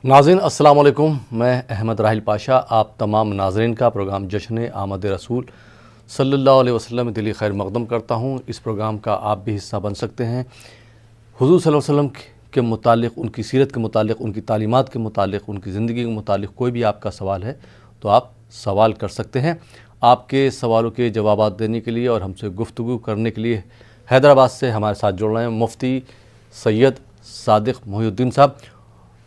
ناظرین السلام علیکم، میں احمد راحل پاشا آپ تمام ناظرین کا پروگرام جشن آمد رسول صلی اللہ علیہ وسلم دلی خیر مقدم کرتا ہوں۔ اس پروگرام کا آپ بھی حصہ بن سکتے ہیں۔ حضور صلی اللہ علیہ وسلم کے متعلق، ان کی سیرت کے متعلق، ان کی تعلیمات کے متعلق، ان کی زندگی کے متعلق کوئی بھی آپ کا سوال ہے تو آپ سوال کر سکتے ہیں۔ آپ کے سوالوں کے جوابات دینے کے لیے اور ہم سے گفتگو کرنے کے لیے حیدرآباد سے ہمارے ساتھ جڑ رہے ہیں مفتی سید صادق محی الدین صاحب۔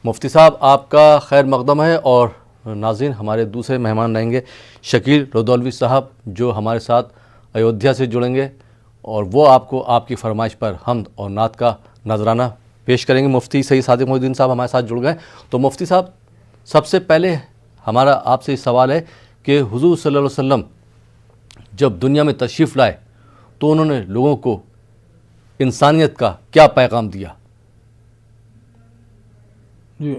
مفتی صاحب آپ کا خیر مقدم ہے، اور ناظرین ہمارے دوسرے مہمان رہیں گے شکیل رودولوی صاحب جو ہمارے ساتھ ایودھیا سے جڑیں گے، اور وہ آپ کو آپ کی فرمائش پر حمد اور نعت کا نذرانہ پیش کریں گے۔ مفتی سید صادق محی الدین صاحب ہمارے ساتھ جڑ گئے، تو مفتی صاحب سب سے پہلے ہمارا آپ سے سوال ہے کہ حضور صلی اللہ علیہ وسلم جب دنیا میں تشریف لائے تو انہوں نے لوگوں کو انسانیت کا کیا پیغام دیا؟ جی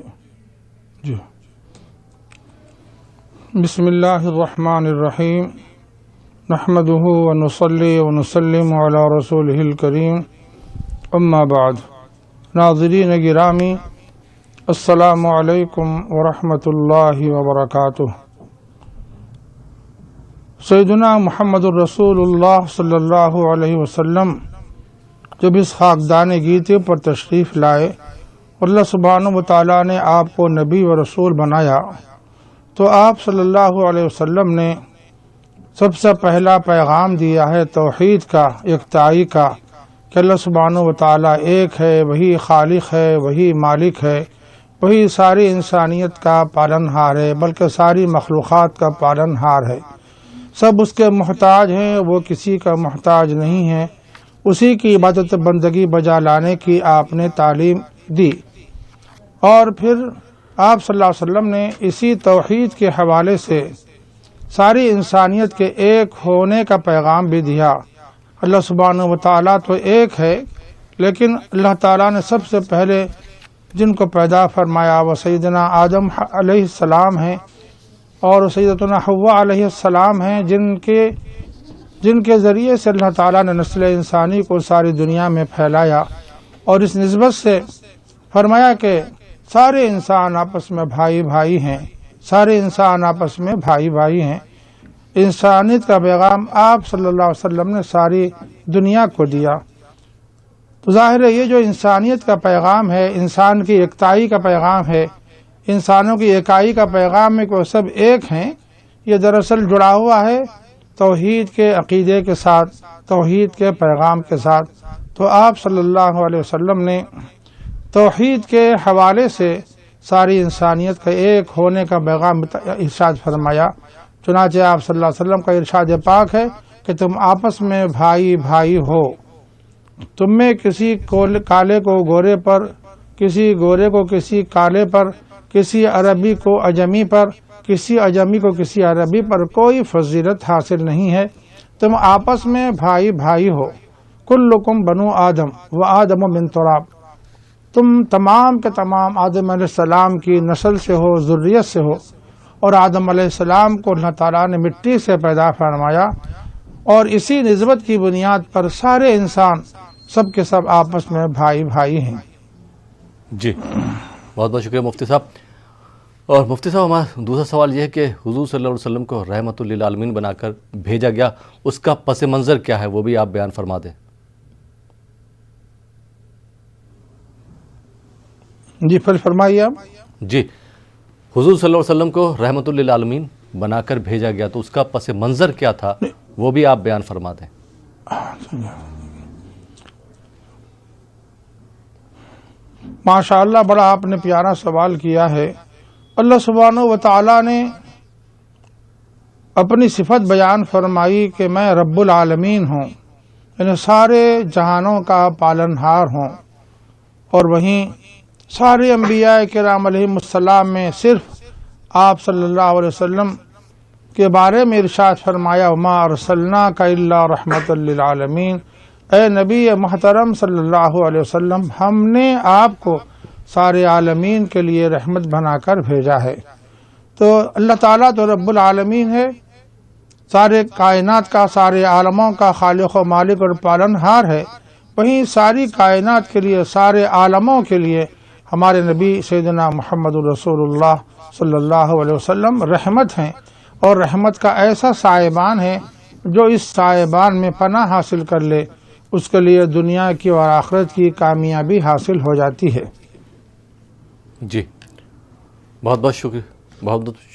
بسم اللہ الرحمن الرحیم، نحمده ونصلی ونسلم علی رسولہ الکریم، اما بعد۔ ناظرین گرامی، السلام علیکم ورحمۃ اللہ وبرکاتہ۔ سیدنا محمد الرسول اللہ صلی اللہ علیہ وسلم جب اس خاکدان گیتے پر تشریف لائے، اللہ سبحانہ و تعالیٰ نے آپ کو نبی و رسول بنایا، تو آپ صلی اللہ علیہ وسلم نے سب سے پہلا پیغام دیا ہے توحید کا، یکتائی کا، کہ اللہ سبحانہ و تعالیٰ ایک ہے، وہی خالق ہے، وہی مالک ہے، وہی ساری انسانیت کا پالن ہار ہے، بلکہ ساری مخلوقات کا پالن ہار ہے۔ سب اس کے محتاج ہیں، وہ کسی کا محتاج نہیں ہے۔ اسی کی عبادت بندگی بجا لانے کی آپ نے تعلیم دی، اور پھر آپ صلی اللہ علیہ وسلم نے اسی توحید کے حوالے سے ساری انسانیت کے ایک ہونے کا پیغام بھی دیا۔ اللہ سبحانہ و تعالیٰ تو ایک ہے، لیکن اللہ تعالیٰ نے سب سے پہلے جن کو پیدا فرمایا وہ سیدنا آدم علیہ السلام ہیں، اور سیدتنا حوا علیہ السلام ہیں، جن کے ذریعے سے اللہ تعالیٰ نے نسل انسانی کو ساری دنیا میں پھیلایا، اور اس نسبت سے فرمایا کہ سارے انسان آپس میں بھائی بھائی ہیں، سارے انسان آپس میں بھائی بھائی ہیں۔ انسانیت کا پیغام آپ صلی اللہ علیہ وسلم نے ساری دنیا کو دیا۔ تو ظاہر ہے یہ جو انسانیت کا پیغام ہے، انسان کی یکتائی کا پیغام ہے، انسانوں کی اکائی کا پیغام ہے کہ وہ سب ایک ہیں، یہ دراصل جڑا ہوا ہے توحید کے عقیدے کے ساتھ، توحید کے پیغام کے ساتھ۔ تو آپ صلی اللہ علیہ وسلم نے توحید کے حوالے سے ساری انسانیت کا ایک ہونے کا پیغام ارشاد فرمایا۔ چنانچہ آپ صلی اللہ علیہ وسلم کا ارشاد پاک ہے کہ تم آپس میں بھائی بھائی ہو، تم میں کسی کالے کو گورے پر، کسی گورے کو کسی کالے پر، کسی عربی کو اجمی پر، کسی اجمی کو کسی عربی پر کوئی فضیلت حاصل نہیں ہے، تم آپس میں بھائی بھائی ہو۔ کلکم بنو آدم و آدم من تراب، تم تمام کے تمام آدم علیہ السلام کی نسل سے ہو، ذریت سے ہو، اور آدم علیہ السلام کو اللہ تعالیٰ نے مٹی سے پیدا فرمایا، اور اسی نسبت کی بنیاد پر سارے انسان سب کے سب آپس میں بھائی بھائی ہیں۔ جی بہت بہت شکریہ مفتی صاحب۔ اور مفتی صاحب ہمارا دوسرا سوال یہ ہے کہ حضور صلی اللہ علیہ وسلم کو رحمت للعالمین بنا کر بھیجا گیا، اس کا پس منظر کیا ہے، وہ بھی آپ بیان فرما دیں۔ جی پھر فرمائیے آپ۔ جی حضور صلی اللہ علیہ وسلم کو رحمت للعالمین بنا کر بھیجا گیا، تو اس کا پس منظر کیا تھا، وہ بھی آپ بیان فرما دیں۔ ماشاء اللہ، بڑا آپ نے پیارا سوال کیا ہے۔ اللہ سبحانہ و تعالیٰ نے اپنی صفت بیان فرمائی کہ میں رب العالمین ہوں، یعنی سارے جہانوں کا پالن ہار ہوں، اور وہیں سارے انبیاء کرام علیہم السلام میں صرف آپ صلی اللہ علیہ وسلم کے بارے میں ارشاد فرمایا وما ارسلناک الا رحمۃ للعالمین، اے نبی محترم صلی اللہ علیہ وسلم، ہم نے آپ کو سارے عالمین کے لیے رحمت بنا کر بھیجا ہے۔ تو اللہ تعالیٰ تو رب العالمین ہے، سارے کائنات کا، سارے عالموں کا خالق و مالک اور پالن ہار ہے، وہیں ساری کائنات کے لیے، سارے عالموں کے لیے ہمارے نبی سیدنا محمد الرسول اللہ صلی اللہ علیہ وسلم رحمت ہیں، اور رحمت کا ایسا سائبان ہے جو اس سائبان میں پناہ حاصل کر لے اس کے لیے دنیا کی اور آخرت کی کامیابی حاصل ہو جاتی ہے۔ جی بہت بہت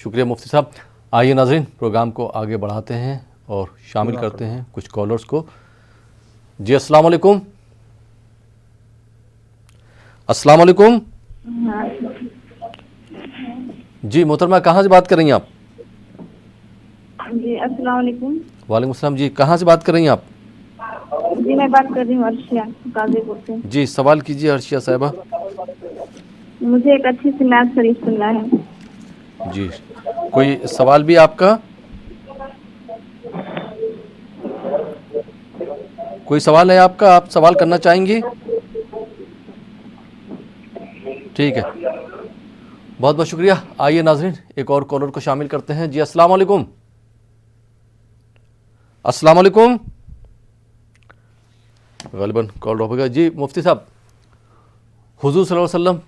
شکریہ مفتی صاحب۔ آئیے ناظرین پروگرام کو آگے بڑھاتے ہیں اور شامل کرتے ہیں کچھ کالرز کو۔ جی السلام علیکم۔ السلام علیکم۔ جی محترمہ کہاں سے بات کر رہی ہیں آپ؟ جی السلام علیکم۔ وعلیکم السلام، جی کہاں سے بات کر رہی ہیں آپ؟ جی میں بات کر رہی ہوں عرشیہ غازی پور سے۔ جی سوال کیجیے عرشیہ صاحبہ۔ مجھے ایک اچھی سی نعت شریف سننا ہے۔ جی کوئی سوال بھی آپ کا؟ کوئی سوال ہے آپ کا؟ آپ سوال کرنا چاہیں گی؟ ٹھیک ہے، بہت بہت شکریہ۔ آئیے ناظرین ایک اور کالر کو شامل کرتے ہیں۔ جی السلام علیکم۔ السلام علیکم۔ غالباً کال ڈراپ ہو گیا۔ جی مفتی صاحب، حضور صلی اللہ علیہ وسلم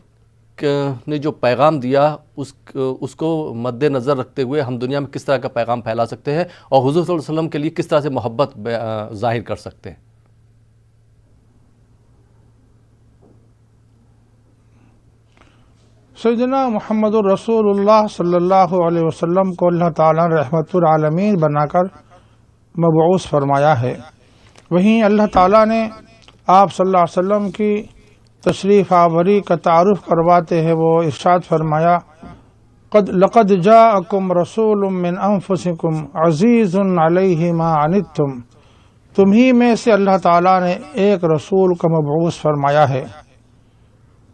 نے جو پیغام دیا اس کو مد نظر رکھتے ہوئے ہم دنیا میں کس طرح کا پیغام پھیلا سکتے ہیں اور حضور صلی اللہ علیہ وسلم کے لیے کس طرح سے محبت ظاہر کر سکتے ہیں؟ سیدنا محمد الرسول اللہ صلی اللہ علیہ وسلم کو اللہ تعالیٰ نے رحمت العالمین بنا کر مبعوث فرمایا ہے۔ وہیں اللہ تعالیٰ نے آپ صلی اللہ علیہ وسلم کی تشریف آوری کا تعارف کرواتے ہیں وہ ارشاد فرمایا، لقد جاءکم رسول من انفسکم عزیز علیہ ما عنتم، تمہیں میں سے اللہ تعالیٰ نے ایک رسول کا مبعوث فرمایا ہے،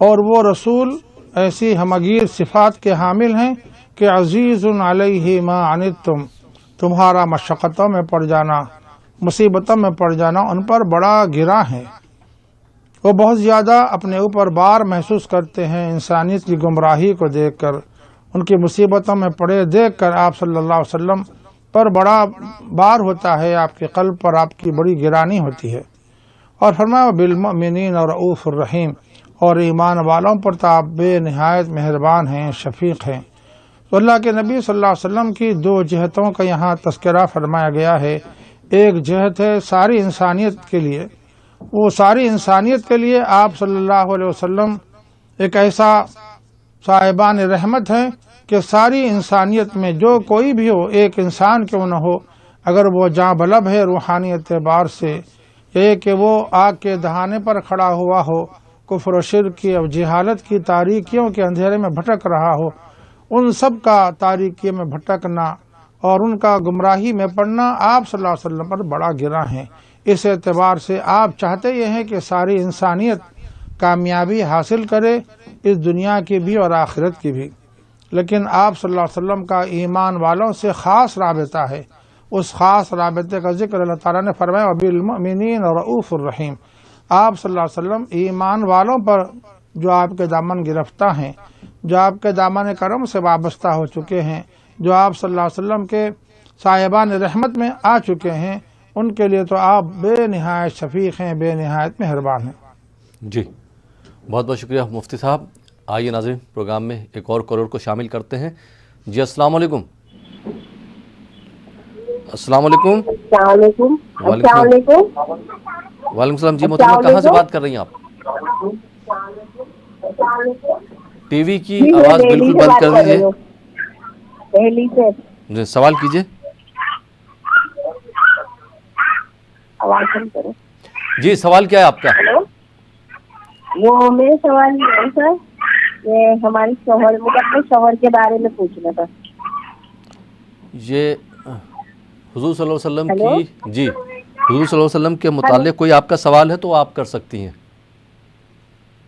اور وہ رسول ایسی ہمگیر صفات کے حامل ہیں کہ عزیز علیہ ما عنتم، تمہارا مشقتوں میں پڑ جانا، مصیبتوں میں پڑ جانا ان پر بڑا گراں ہے۔ وہ بہت زیادہ اپنے اوپر بار محسوس کرتے ہیں انسانیت کی گمراہی کو دیکھ کر، ان کی مصیبتوں میں پڑے دیکھ کر آپ صلی اللہ علیہ وسلم پر بڑا بار ہوتا ہے، آپ کے قلب پر آپ کی بڑی گرانی ہوتی ہے۔ اور فرمایا بالمؤمنین رؤوف الرحیم، اور ایمان والوں پر تو آپ بے نہایت مہربان ہیں، شفیق ہیں۔ تو اللہ کے نبی صلی اللہ علیہ وسلم کی دو جہتوں کا یہاں تذکرہ فرمایا گیا ہے۔ ایک جہت ہے ساری انسانیت کے لیے، وہ ساری انسانیت کے لیے آپ صلی اللہ علیہ وسلم ایک ایسا صاحبان رحمت ہے کہ ساری انسانیت میں جو کوئی بھی ہو، ایک انسان کیوں نہ ہو، اگر وہ جاں بلب ہے روحانی اعتبار سے، یہ کہ وہ آگ کے دہانے پر کھڑا ہوا ہو، کفر و شرک کی اور جہالت کی تاریکیوں کے اندھیرے میں بھٹک رہا ہو، ان سب کا تاریکی میں بھٹکنا اور ان کا گمراہی میں پڑنا آپ صلی اللہ علیہ وسلم پر بڑا گراں ہے۔ اس اعتبار سے آپ چاہتے یہ ہیں کہ ساری انسانیت کامیابی حاصل کرے، اس دنیا کی بھی اور آخرت کی بھی، لیکن آپ صلی اللہ علیہ وسلم کا ایمان والوں سے خاص رابطہ ہے۔ اس خاص رابطے کا ذکر اللہ تعالیٰ نے فرمایا وبالمؤمنین رؤوف الرحیم، آپ صلی اللہ علیہ وسلم ایمان والوں پر جو آپ کے دامن گرفتہ ہیں، جو آپ کے دامن کرم سے وابستہ ہو چکے ہیں، جو آپ صلی اللہ علیہ وسلم کے صاحبان رحمت میں آ چکے ہیں، ان کے لیے تو آپ بے نہایت شفیق ہیں، بے نہایت مہربان ہیں۔ جی بہت بہت شکریہ مفتی صاحب۔ آئیے ناظرین پروگرام میں ایک اور کالر کو شامل کرتے ہیں۔ جی السلام علیکم۔ السلام علیکم۔ السلام علیکم۔ السلام علیکم۔ وعلیکم السلام۔ جی محترمہ کہاں سے بات کر رہی ہیں آپ؟ ٹی وی کی آواز بالکل بند کر دیجیے۔ دہلی سے۔ جی سوال کیجیے۔ آواز بند کرو۔ جی سوال کیا ہے آپ کا؟ وہ میرے سوال یہ ہے سر کہ ہمارے شوہر، مجھے اپنے شوہر کے بارے میں پوچھنا تھا۔ یہ حضور صلی اللہ علیہ وسلم کی، جی حضور صلی اللہ علیہ وسلم کے متعلق کوئی آپ کا سوال ہے تو آپ کر سکتی ہیں۔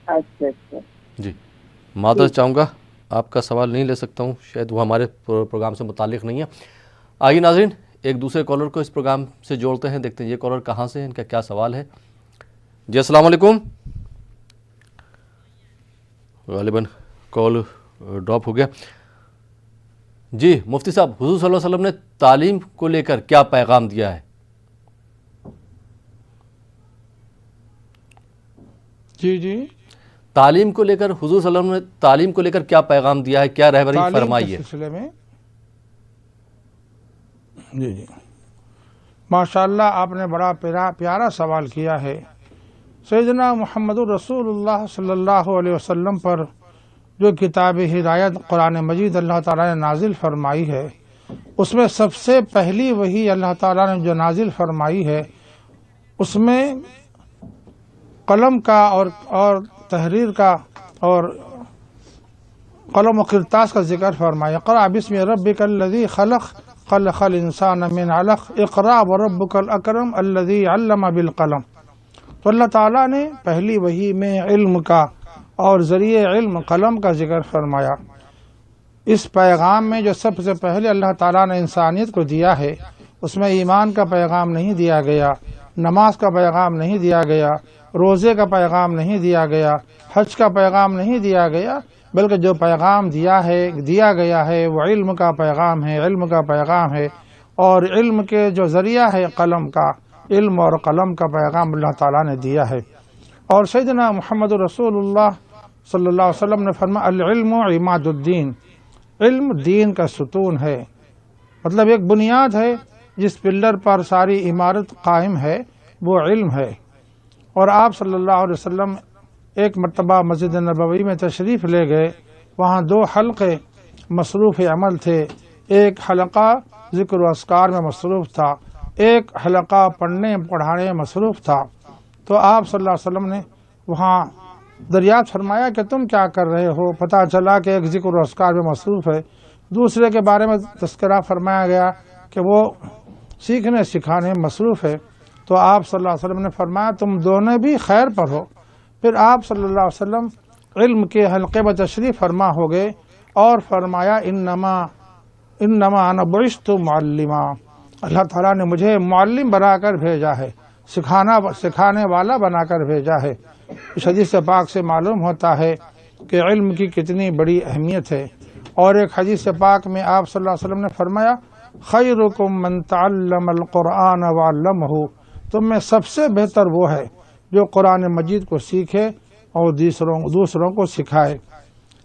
اچھا اچھا جی معذرت چاہوں گا، آپ کا سوال نہیں لے سکتا ہوں، شاید وہ ہمارے پروگرام سے متعلق نہیں ہے۔ آئیے ناظرین ایک دوسرے کالر کو اس پروگرام سے جوڑتے ہیں، دیکھتے ہیں یہ کالر کہاں سے ہیں، ان کا کیا سوال ہے۔ جی السلام علیکم۔ غالباً کال ڈراپ ہو گیا۔ جی مفتی صاحب، حضور صلی اللہ علیہ وسلم نے تعلیم کو لے کر کیا پیغام دیا ہے؟ جی جی تعلیم کو لے کر حضور صلی اللہ علیہ وسلم نے تعلیم کو لے کر کیا پیغام دیا ہے، کیا رہبری فرمائی ہے؟ سلسلے میں جی ماشاءاللہ آپ نے بڑا پیارا سوال کیا ہے۔ سیدنا محمد رسول اللہ صلی اللہ علیہ وسلم پر جو کتاب ہدایت قرآن مجید اللہ تعالیٰ نے نازل فرمائی ہے، اس میں سب سے پہلی وحی اللہ تعالیٰ نے جو نازل فرمائی ہے، اس میں قلم کا اور تحریر کا اور قلم و کرتاس کا ذکر فرمایا۔ اقرأ بسم ربک الذی خلق خلق الانسان من علق اقرأ وربک الاکرم الذی علم بالقلم۔ تو اللہ تعالیٰ نے پہلی وحی میں علم کا اور ذریعہ علم قلم کا ذکر فرمایا۔ اس پیغام میں جو سب سے پہلے اللہ تعالیٰ نے انسانیت کو دیا ہے، اس میں ایمان کا پیغام نہیں دیا گیا، نماز کا پیغام نہیں دیا گیا، روزے کا پیغام نہیں دیا گیا، حج کا پیغام نہیں دیا گیا، بلکہ جو پیغام دیا گیا ہے وہ علم کا پیغام ہے، علم کا پیغام ہے، اور علم کے جو ذریعہ ہے قلم کا، علم اور قلم کا پیغام اللہ تعالیٰ نے دیا ہے۔ اور سیدنا محمد رسول اللہ صلی اللہ علیہ وسلم نے فرمایا العلم عماد الدین، علم دین کا ستون ہے، مطلب ایک بنیاد ہے جس پلر پر ساری عمارت قائم ہے، وہ علم ہے۔ اور آپ صلی اللہ علیہ وسلم ایک مرتبہ مسجد نبوی میں تشریف لے گئے، وہاں 2 حلقے مصروف عمل تھے، ایک حلقہ ذکر و اذکار میں مصروف تھا، ایک حلقہ پڑھنے پڑھانے میں مصروف تھا۔ تو آپ صلی اللہ علیہ وسلم نے وہاں دریافت فرمایا کہ تم کیا کر رہے ہو؟ پتہ چلا کہ ایک ذکر و اذکار میں مصروف ہے، دوسرے کے بارے میں تذکرہ فرمایا گیا کہ وہ سیکھنے سکھانے میں مصروف ہے۔ تو آپ صلی اللہ علیہ وسلم نے فرمایا تم دونوں بھی خیر پر ہو۔ پھر آپ صلی اللہ علیہ وسلم علم کے حلقے میں تشریف فرما ہو گئے اور فرمایا انما انا بعثت معلما، اللہ تعالیٰ نے مجھے معلم بنا کر بھیجا ہے، سکھانے والا بنا کر بھیجا ہے۔ اس حدیث پاک سے معلوم ہوتا ہے کہ علم کی کتنی بڑی اہمیت ہے۔ اور ایک حدیث پاک میں آپ صلی اللہ علیہ وسلم نے فرمایا خیرکم من تعلم القرآن وعلمہ، تم میں سب سے بہتر وہ ہے جو قرآن مجید کو سیکھے اور دوسروں کو سکھائے۔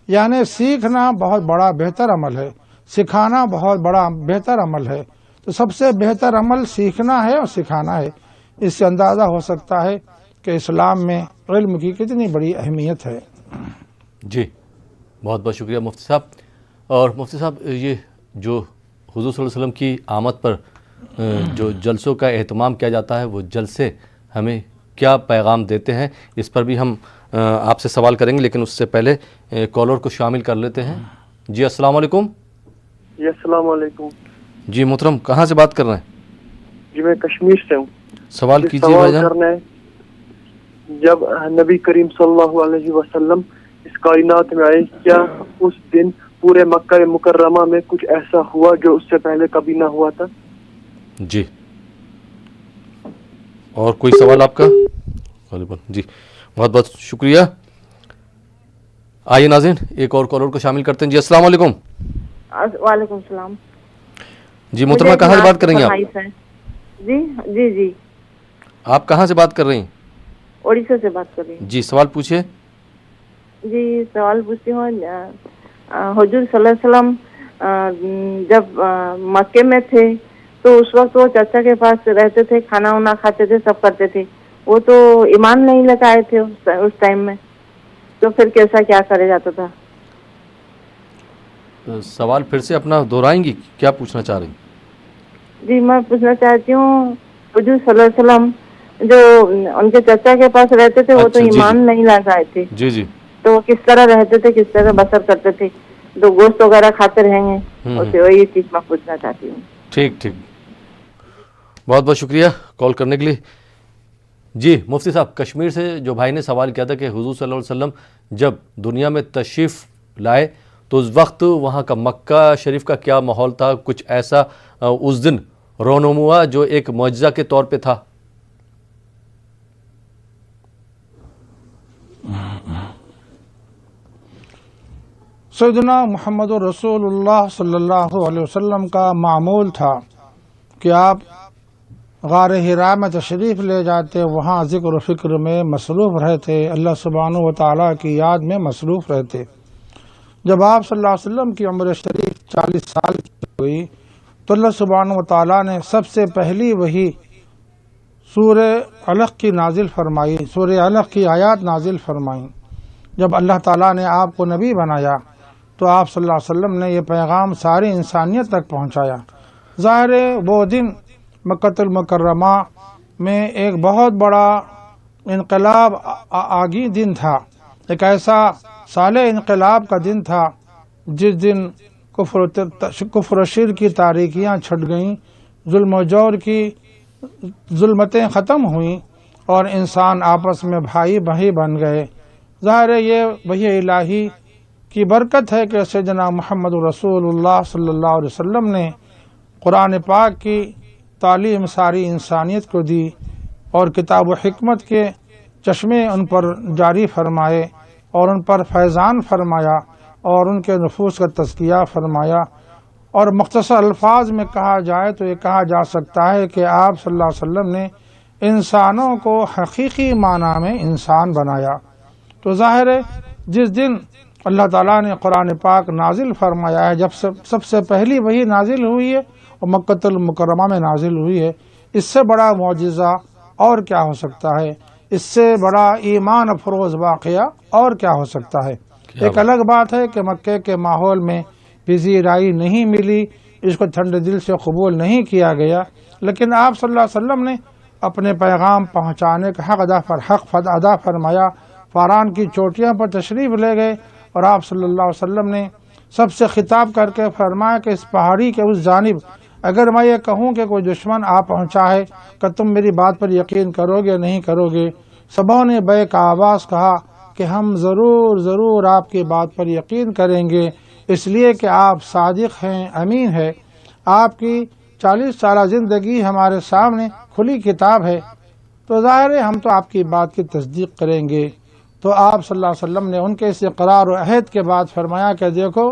یعنی سیکھنا بہت بڑا بہتر عمل ہے، سکھانا بہت بڑا بہتر عمل ہے۔ تو سب سے بہتر عمل سیکھنا ہے اور سکھانا ہے۔ اس سے اندازہ ہو سکتا ہے کہ اسلام میں علم کی کتنی بڑی اہمیت ہے۔ جی بہت بہت شکریہ مفتی صاحب۔ اور مفتی صاحب یہ جو حضور صلی اللہ علیہ وسلم کی آمد پر جو جلسوں کا اہتمام کیا جاتا ہے، وہ جلسے ہمیں کیا پیغام دیتے ہیں، اس پر بھی ہم آپ سے سوال کریں گے، لیکن اس سے پہلے کالر کو شامل کر لیتے ہیں۔ جی السلام علیکم۔ جی السلام علیکم۔ جی محترم کہاں سے بات کر رہے ہیں؟ جی میں کشمیر سے ہوں۔ سوال کیجیے بھائی سوال جان۔ کرنا ہے، جب نبی کریم صلی اللہ علیہ وسلم اس کائنات میں آئے، کیا اس دن پورے مکہ مکرمہ میں کچھ ایسا ہوا جو اس سے پہلے کبھی نہ ہوا تھا؟ جی اور کوئی سوال آپ کا؟ جی بہت بہت شکریہ۔ آئیے ناظرین ایک اور کالر کو شامل کرتے ہیں۔ جی السلام علیکم۔ وعلیکم السلام۔ جی محترمہ کہاں سے بات کر رہی ہیں آپ؟ جی جی جی آپ کہاں سے بات کر رہی ہیں؟ اڑیسہ سے بات کر رہی ہوں۔ جی سوال پوچھیے۔ جی سوال پوچھتی ہوں، حضور صلی اللہ علیہ وسلم جب مکے میں تھے تو اس وقت وہ چچا کے پاس رہتے تھے، کھانا وانا کھاتے تھے، سب کرتے تھے، وہ تو ایمان نہیں لے کے آئے تھے اس ٹائم میں، تو پھر کیسا کیا کرے جاتا تھا؟ سوال پھر سے اپنا دہرائیں گی، کیا پوچھنا چاہ رہی ہیں؟ جی میں پوچھنا چاہتی ہوں، حضور صلی اللہ علیہ وسلم جو ان کے چچا کے پاس رہتے تھے وہ تو ایمان نہیں لا کے آئے تھے، جی جی تو وہ کس طرح رہتے تھے، کس طرح بسر کرتے تھے؟ تو گوشت وغیرہ کھاتے رہیں گے، اسے وہی چیز میں پوچھنا چاہتی ہوں۔ ٹھیک ٹھیک، بہت بہت شکریہ کال کرنے کے لیے۔ جی مفتی صاحب کشمیر سے جو بھائی نے سوال کیا تھا کہ حضور صلی اللہ علیہ وسلم جب دنیا میں تشریف لائے تو اس وقت وہاں کا مکہ شریف کا کیا ماحول تھا، کچھ ایسا اس دن رونما جو ایک معجزہ کے طور پہ تھا؟ سیدنا محمد رسول اللہ صلی اللہ علیہ وسلم کا معمول تھا کہ آپ غار حرا میں تشریف لے جاتے، وہاں ذکر و فکر میں مصروف رہتے، اللہ سبحانہ و تعالیٰ کی یاد میں مصروف رہتے۔ جب آپ صلی اللہ علیہ وسلم کی عمر شریف 40 سال کی ہوئی تو اللہ سبحانہ و تعالیٰ نے سب سے پہلی وہی سورہ علق کی نازل فرمائی، سورہ علق کی آیات نازل فرمائیں۔ جب اللہ تعالیٰ نے آپ کو نبی بنایا تو آپ صلی اللہ علیہ وسلم نے یہ پیغام ساری انسانیت تک پہنچایا۔ ظاہر ہے وہ دن مکہ المکرمہ میں ایک بہت بڑا انقلاب آگی دن تھا، ایک ایسا سال انقلاب کا دن تھا جس دن کفر و شرک کی تاریکیاں چھٹ گئیں، ظلم و جور کی ظلمتیں ختم ہوئیں اور انسان آپس میں بھائی بھائی بن گئے۔ ظاہر ہے یہ وحی الہی کی برکت ہے کہ سیدنا محمد رسول اللہ صلی اللہ علیہ وسلم نے قرآن پاک کی تعلیم ساری انسانیت کو دی اور کتاب و حکمت کے چشمے ان پر جاری فرمائے اور ان پر فیضان فرمایا اور ان کے نفوس کا تزکیہ فرمایا۔ اور مختصر الفاظ میں کہا جائے تو یہ کہا جا سکتا ہے کہ آپ صلی اللہ علیہ وسلم نے انسانوں کو حقیقی معنی میں انسان بنایا۔ تو ظاہر ہے جس دن اللہ تعالیٰ نے قرآن پاک نازل فرمایا ہے، جب سب سے پہلی وہی نازل ہوئی ہے اور مکہ المکرمہ میں نازل ہوئی ہے، اس سے بڑا معجزہ اور کیا ہو سکتا ہے؟ اس سے بڑا ایمان افروز واقعہ اور کیا ہو سکتا ہے؟ ایک الگ بات ہے کہ مکے کے ماحول میں پذیرائی نہیں ملی، اس کو ٹھنڈے دل سے قبول نہیں کیا گیا، لیکن آپ صلی اللہ علیہ وسلم نے اپنے پیغام پہنچانے کا حق ادا فرمایا، فاران کی چوٹیاں پر تشریف لے گئے اور آپ صلی اللہ علیہ وسلم نے سب سے خطاب کر کے فرمایا کہ اس پہاڑی کے اس جانب اگر میں یہ کہوں کہ کوئی دشمن آ پہنچا ہے کہ تم میری بات پر یقین کرو گے نہیں کرو گے؟ سبوں نے بیک آواز کہا کہ ہم ضرور آپ کی بات پر یقین کریں گے، اس لیے کہ آپ صادق ہیں، امین ہے، آپ کی 40 سالہ زندگی ہمارے سامنے کھلی کتاب ہے، تو ظاہر ہے ہم تو آپ کی بات کی تصدیق کریں گے۔ تو آپ صلی اللہ علیہ وسلم نے ان کے اس اقرار و عہد کے بعد فرمایا کہ دیکھو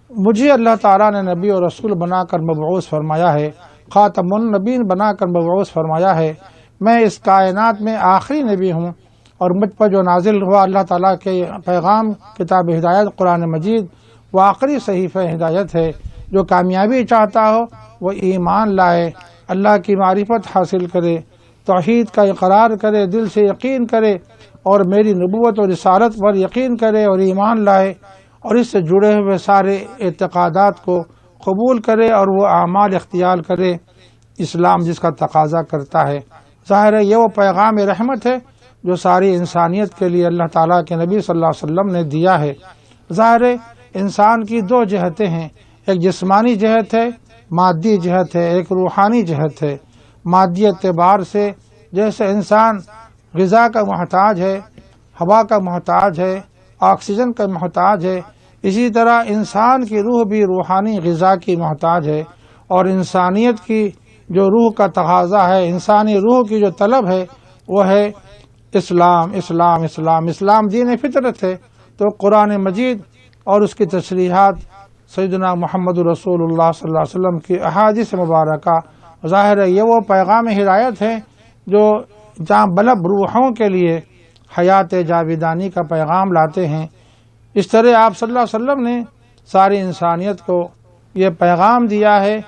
مجھے اللہ تعالیٰ نے نبی اور رسول بنا کر مبعوث فرمایا ہے، خاتم النبیین بنا کر مبعوث فرمایا ہے، میں اس کائنات میں آخری نبی ہوں اور مجھ پر جو نازل ہوا اللہ تعالیٰ کے پیغام کتاب ہدایت قرآن مجید وہ آخری صحیفہ ہدایت ہے۔ جو کامیابی چاہتا ہو وہ ایمان لائے، اللہ کی معرفت حاصل کرے، توحید کا اقرار کرے، دل سے یقین کرے اور میری نبوت اور رسالت پر یقین کرے اور ایمان لائے اور اس سے جڑے ہوئے سارے اعتقادات کو قبول کرے اور وہ اعمال اختیار کرے اسلام جس کا تقاضا کرتا ہے۔ ظاہر ہے یہ وہ پیغام رحمت ہے جو ساری انسانیت کے لیے اللہ تعالیٰ کے نبی صلی اللہ علیہ وسلم نے دیا ہے۔ ظاہر ہے انسان کی دو جہتیں ہیں، ایک جسمانی جہت ہے، مادی جہت ہے، ایک روحانی جہت ہے۔ مادی اعتبار سے جیسے انسان غذا کا محتاج ہے، ہوا کا محتاج ہے، آکسیجن کا محتاج ہے، اسی طرح انسان کی روح بھی روحانی غذا کی محتاج ہے، اور انسانیت کی جو روح کا تقاضا ہے، انسانی روح کی جو طلب ہے وہ ہے اسلام۔ اسلام اسلام اسلام دین فطرت ہے۔ تو قرآن مجید اور اس کی تشریحات سیدنا محمد رسول اللہ صلی اللہ علیہ وسلم کی احادیث مبارکہ ظاہر ہے یہ وہ پیغام ہدایت ہے جو جاں بلب روحوں کے لیے حیات جاویدانی کا پیغام لاتے ہیں۔ اس طرح آپ صلی اللہ علیہ وسلم نے ساری انسانیت کو یہ پیغام دیا ہے،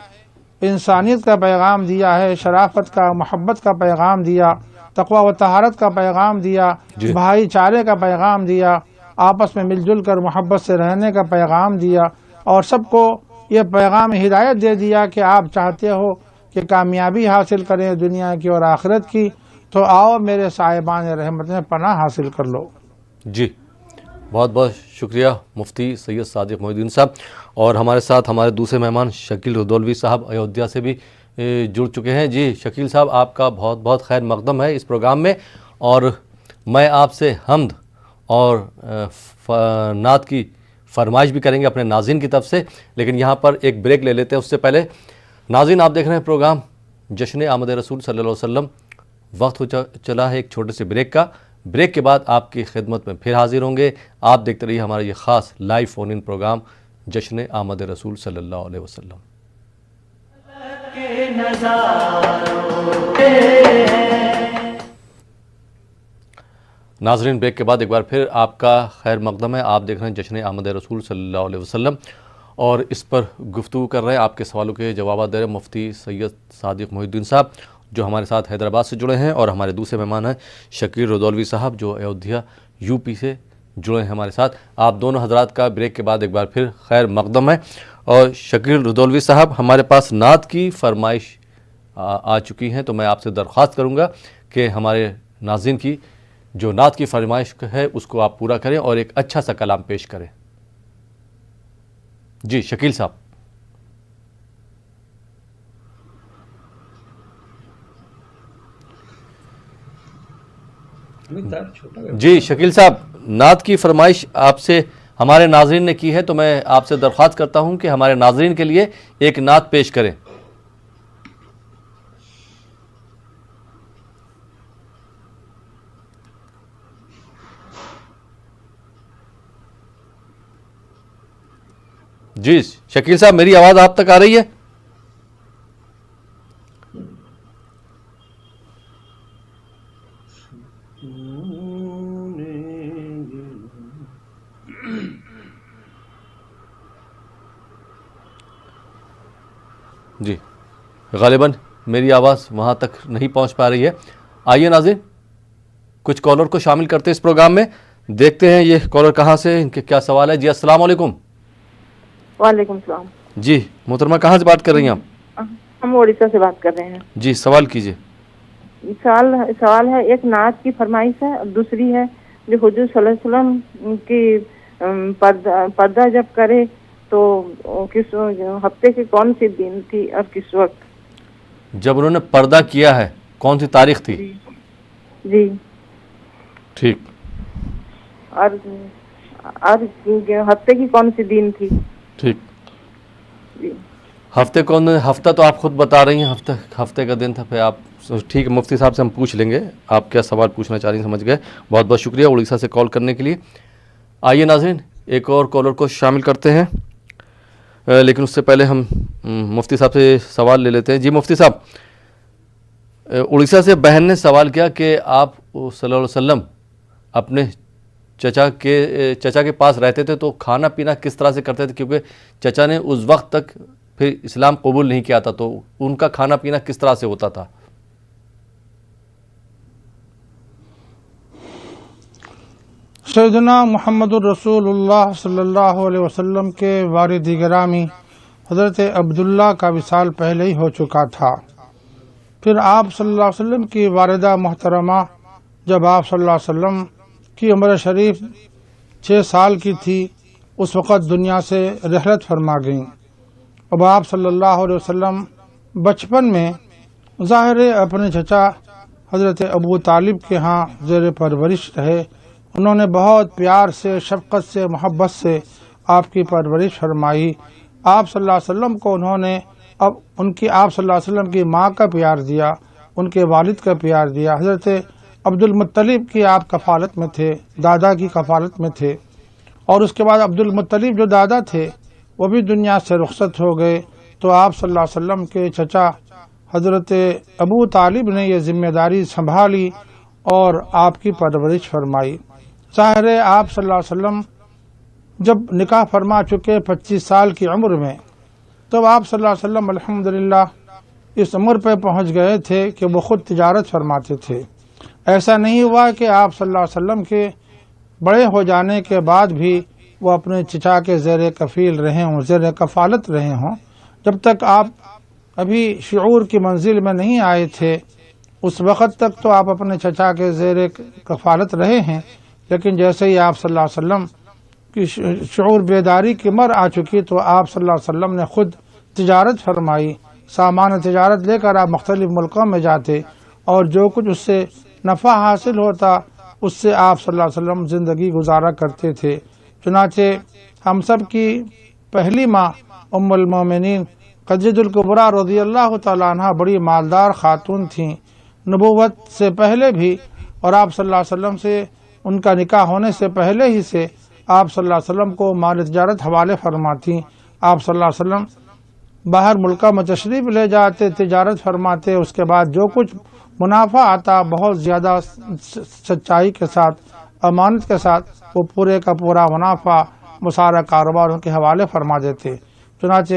انسانیت کا پیغام دیا ہے، شرافت کا، محبت کا پیغام دیا، تقوی و طہارت کا پیغام دیا، بھائی چارے کا پیغام دیا، آپس میں مل جل کر محبت سے رہنے کا پیغام دیا، اور سب کو یہ پیغام ہدایت دے دیا کہ آپ چاہتے ہو کہ کامیابی حاصل کریں دنیا کی اور آخرت کی تو آؤ میرے صاحبان رحمت میں پناہ حاصل کر لو۔ جی بہت بہت شکریہ مفتی سید صادق محی الدین صاحب، اور ہمارے ساتھ ہمارے دوسرے مہمان شکیل ردولوی صاحب ایودھیا سے بھی جڑ چکے ہیں۔ جی شکیل صاحب آپ کا بہت بہت خیر مقدم ہے اس پروگرام میں، اور میں آپ سے حمد اور نعت کی فرمائش بھی کریں گے اپنے ناظرین کی طرف سے، لیکن یہاں پر ایک بریک لے لیتے ہیں۔ اس سے پہلے ناظرین آپ دیکھ رہے ہیں پروگرام جشن آمد رسول صلی اللہ علیہ وسلم، وقت ہو چلا ہے ایک چھوٹے سے بریک کا۔ بریک کے بعد آپ کی خدمت میں پھر حاضر ہوں گے۔ آپ دیکھتے رہیے ہمارا یہ خاص لائیو فون ان پروگرام جشن آمد رسول صلی اللہ علیہ وسلم۔ ناظرین، بریک کے بعد ایک بار پھر آپ کا خیر مقدم ہے. آپ دیکھ رہے ہیں جشن آمد رسول صلی اللہ علیہ وسلم اور اس پر گفتگو کر رہے ہیں. آپ کے سوالوں کے جوابات دے رہے ہیں مفتی سید صادق محی الدین صاحب جو ہمارے ساتھ حیدرآباد سے جڑے ہیں، اور ہمارے دوسرے مہمان ہیں شکیل رضولوی صاحب جو ایودھیا یو پی سے جڑے ہیں ہمارے ساتھ. آپ دونوں حضرات کا بریک کے بعد ایک بار پھر خیر مقدم ہے. اور شکیل رضولوی صاحب، ہمارے پاس نعت کی فرمائش آ چکی ہیں، تو میں آپ سے درخواست کروں گا کہ ہمارے ناظرین کی جو نعت کی فرمائش ہے اس کو آپ پورا کریں اور ایک اچھا سا کلام پیش کریں. جی شکیل صاحب. جی شکیل صاحب، نعت کی فرمائش آپ سے ہمارے ناظرین نے کی ہے، تو میں آپ سے درخواست کرتا ہوں کہ ہمارے ناظرین کے لیے ایک نعت پیش کریں. جی شکیل صاحب، میری آواز آپ تک آ رہی ہے؟ جی غالباً میری آواز وہاں تک نہیں پہنچ پا رہی ہے. آئیے ناظرین کچھ کالر کو شامل کرتے ہیں اس پروگرام میں. دیکھتے ہیں یہ کالر کہاں سے، ان کے کیا سوال ہے. جی السلام علیکم. وعلیکم السلام. جی محترمہ، کہاں سے بات کر رہی ہیں آپ؟ ہم اڑیسہ سے بات کر رہے ہیں. جی سوال کیجیے. سوال ہے، ایک نعت کی فرمائش ہے اور دوسری ہے جو حضور صلی اللہ علیہ وسلم کی پردہ جب کرے تو کس ہفتے کی کون سی دن تھی اور کس وقت جب انہوں نے پردہ کیا ہے، کون سی تاریخ تھی؟ جی ٹھیک. اور ہفتے کی کون سی دن تھی؟ ٹھیک. جی ہفتہ تو آپ خود بتا رہی ہیں، ہفتے کا دن تھا. پھر آپ ٹھیک ہے، مفتی صاحب سے ہم پوچھ لیں گے آپ کیا سوال پوچھنا چاہ رہی ہیں. سمجھ گئے. بہت بہت شکریہ اڑیسہ سے کال کرنے کے لیے. آئیے ناظرین ایک اور کالر کو شامل کرتے ہیں، لیکن اس سے پہلے ہم مفتی صاحب سے سوال لے لیتے ہیں. جی مفتی صاحب، اڑیسہ سے بہن نے سوال کیا کہ آپ صلی اللہ علیہ وسلم اپنے چچا کے پاس رہتے تھے تو کھانا پینا کس طرح سے کرتے تھے، کیونکہ چچا نے اس وقت تک پھر اسلام قبول نہیں کیا تھا، تو ان کا کھانا پینا کس طرح سے ہوتا تھا؟ سیدنا محمد الرسول اللہ صلی اللہ علیہ وسلم کے والد گرامی حضرت عبداللہ کا وصال پہلے ہی ہو چکا تھا. پھر آپ صلی اللہ علیہ وسلم کی والدہ محترمہ جب آپ صلی اللہ علیہ وسلم کی عمر شریف 6 سال کی تھی اس وقت دنیا سے رحلت فرما گئیں. اب آپ صلی اللہ علیہ وسلم بچپن میں ظاہر اپنے چچا حضرت ابو طالب کے ہاں زیر پرورش رہے. انہوں نے بہت پیار سے، شفقت سے، محبت سے آپ کی پرورش فرمائی. آپ صلی اللہ علیہ وسلم کو انہوں نے آپ صلی اللہ علیہ وسلم کی ماں کا پیار دیا، ان کے والد کا پیار دیا. حضرت عبد المطلب کی آپ کفالت میں تھے، دادا کی کفالت میں تھے. اور اس کے بعد عبد المطلب جو دادا تھے وہ بھی دنیا سے رخصت ہو گئے، تو آپ صلی اللہ علیہ وسلم کے چچا حضرت ابو طالب نے یہ ذمہ داری سنبھالی اور آپ کی پرورش فرمائی. ظاہر آپ صلی اللہ علیہ وسلم جب نکاح فرما چکے 25 سال کی عمر میں، تب آپ صلی اللہ علیہ وسلم الحمدللہ اس عمر پہ پہنچ گئے تھے کہ وہ خود تجارت فرماتے تھے. ایسا نہیں ہوا کہ آپ صلی اللہ علیہ وسلم کے بڑے ہو جانے کے بعد بھی وہ اپنے چچا کے زیر کفیل رہے ہوں، زیر کفالت رہے ہوں. جب تک آپ ابھی شعور کی منزل میں نہیں آئے تھے اس وقت تک تو آپ اپنے چچا کے زیر کفالت رہے ہیں، لیکن جیسے ہی آپ صلی اللہ علیہ وسلم کی شعور بیداری کی عمر آ چکی تو آپ صلی اللہ علیہ وسلم نے خود تجارت فرمائی. سامان تجارت لے کر آپ مختلف ملکوں میں جاتے اور جو کچھ اس سے نفع حاصل ہوتا اس سے آپ صلی اللہ علیہ وسلم زندگی گزارا کرتے تھے. چنانچہ ہم سب کی پہلی ماں ام المومنین خدیجہ الکبریٰ رضی اللہ تعالیٰ عنہ بڑی مالدار خاتون تھیں نبوت سے پہلے بھی، اور آپ صلی اللہ علیہ وسلم سے ان کا نکاح ہونے سے پہلے ہی سے آپ صلی اللہ علیہ وسلم کو مال تجارت حوالے فرماتی. آپ صلی اللہ علیہ وسلم باہر ملکہ میں تشریف لے جاتے، تجارت فرماتے، اس کے بعد جو کچھ منافع آتا بہت زیادہ سچائی کے ساتھ، امانت کے ساتھ، وہ پورے کا پورا منافع وہ سارا کاروبار ان کے حوالے فرما دیتے۔ چنانچہ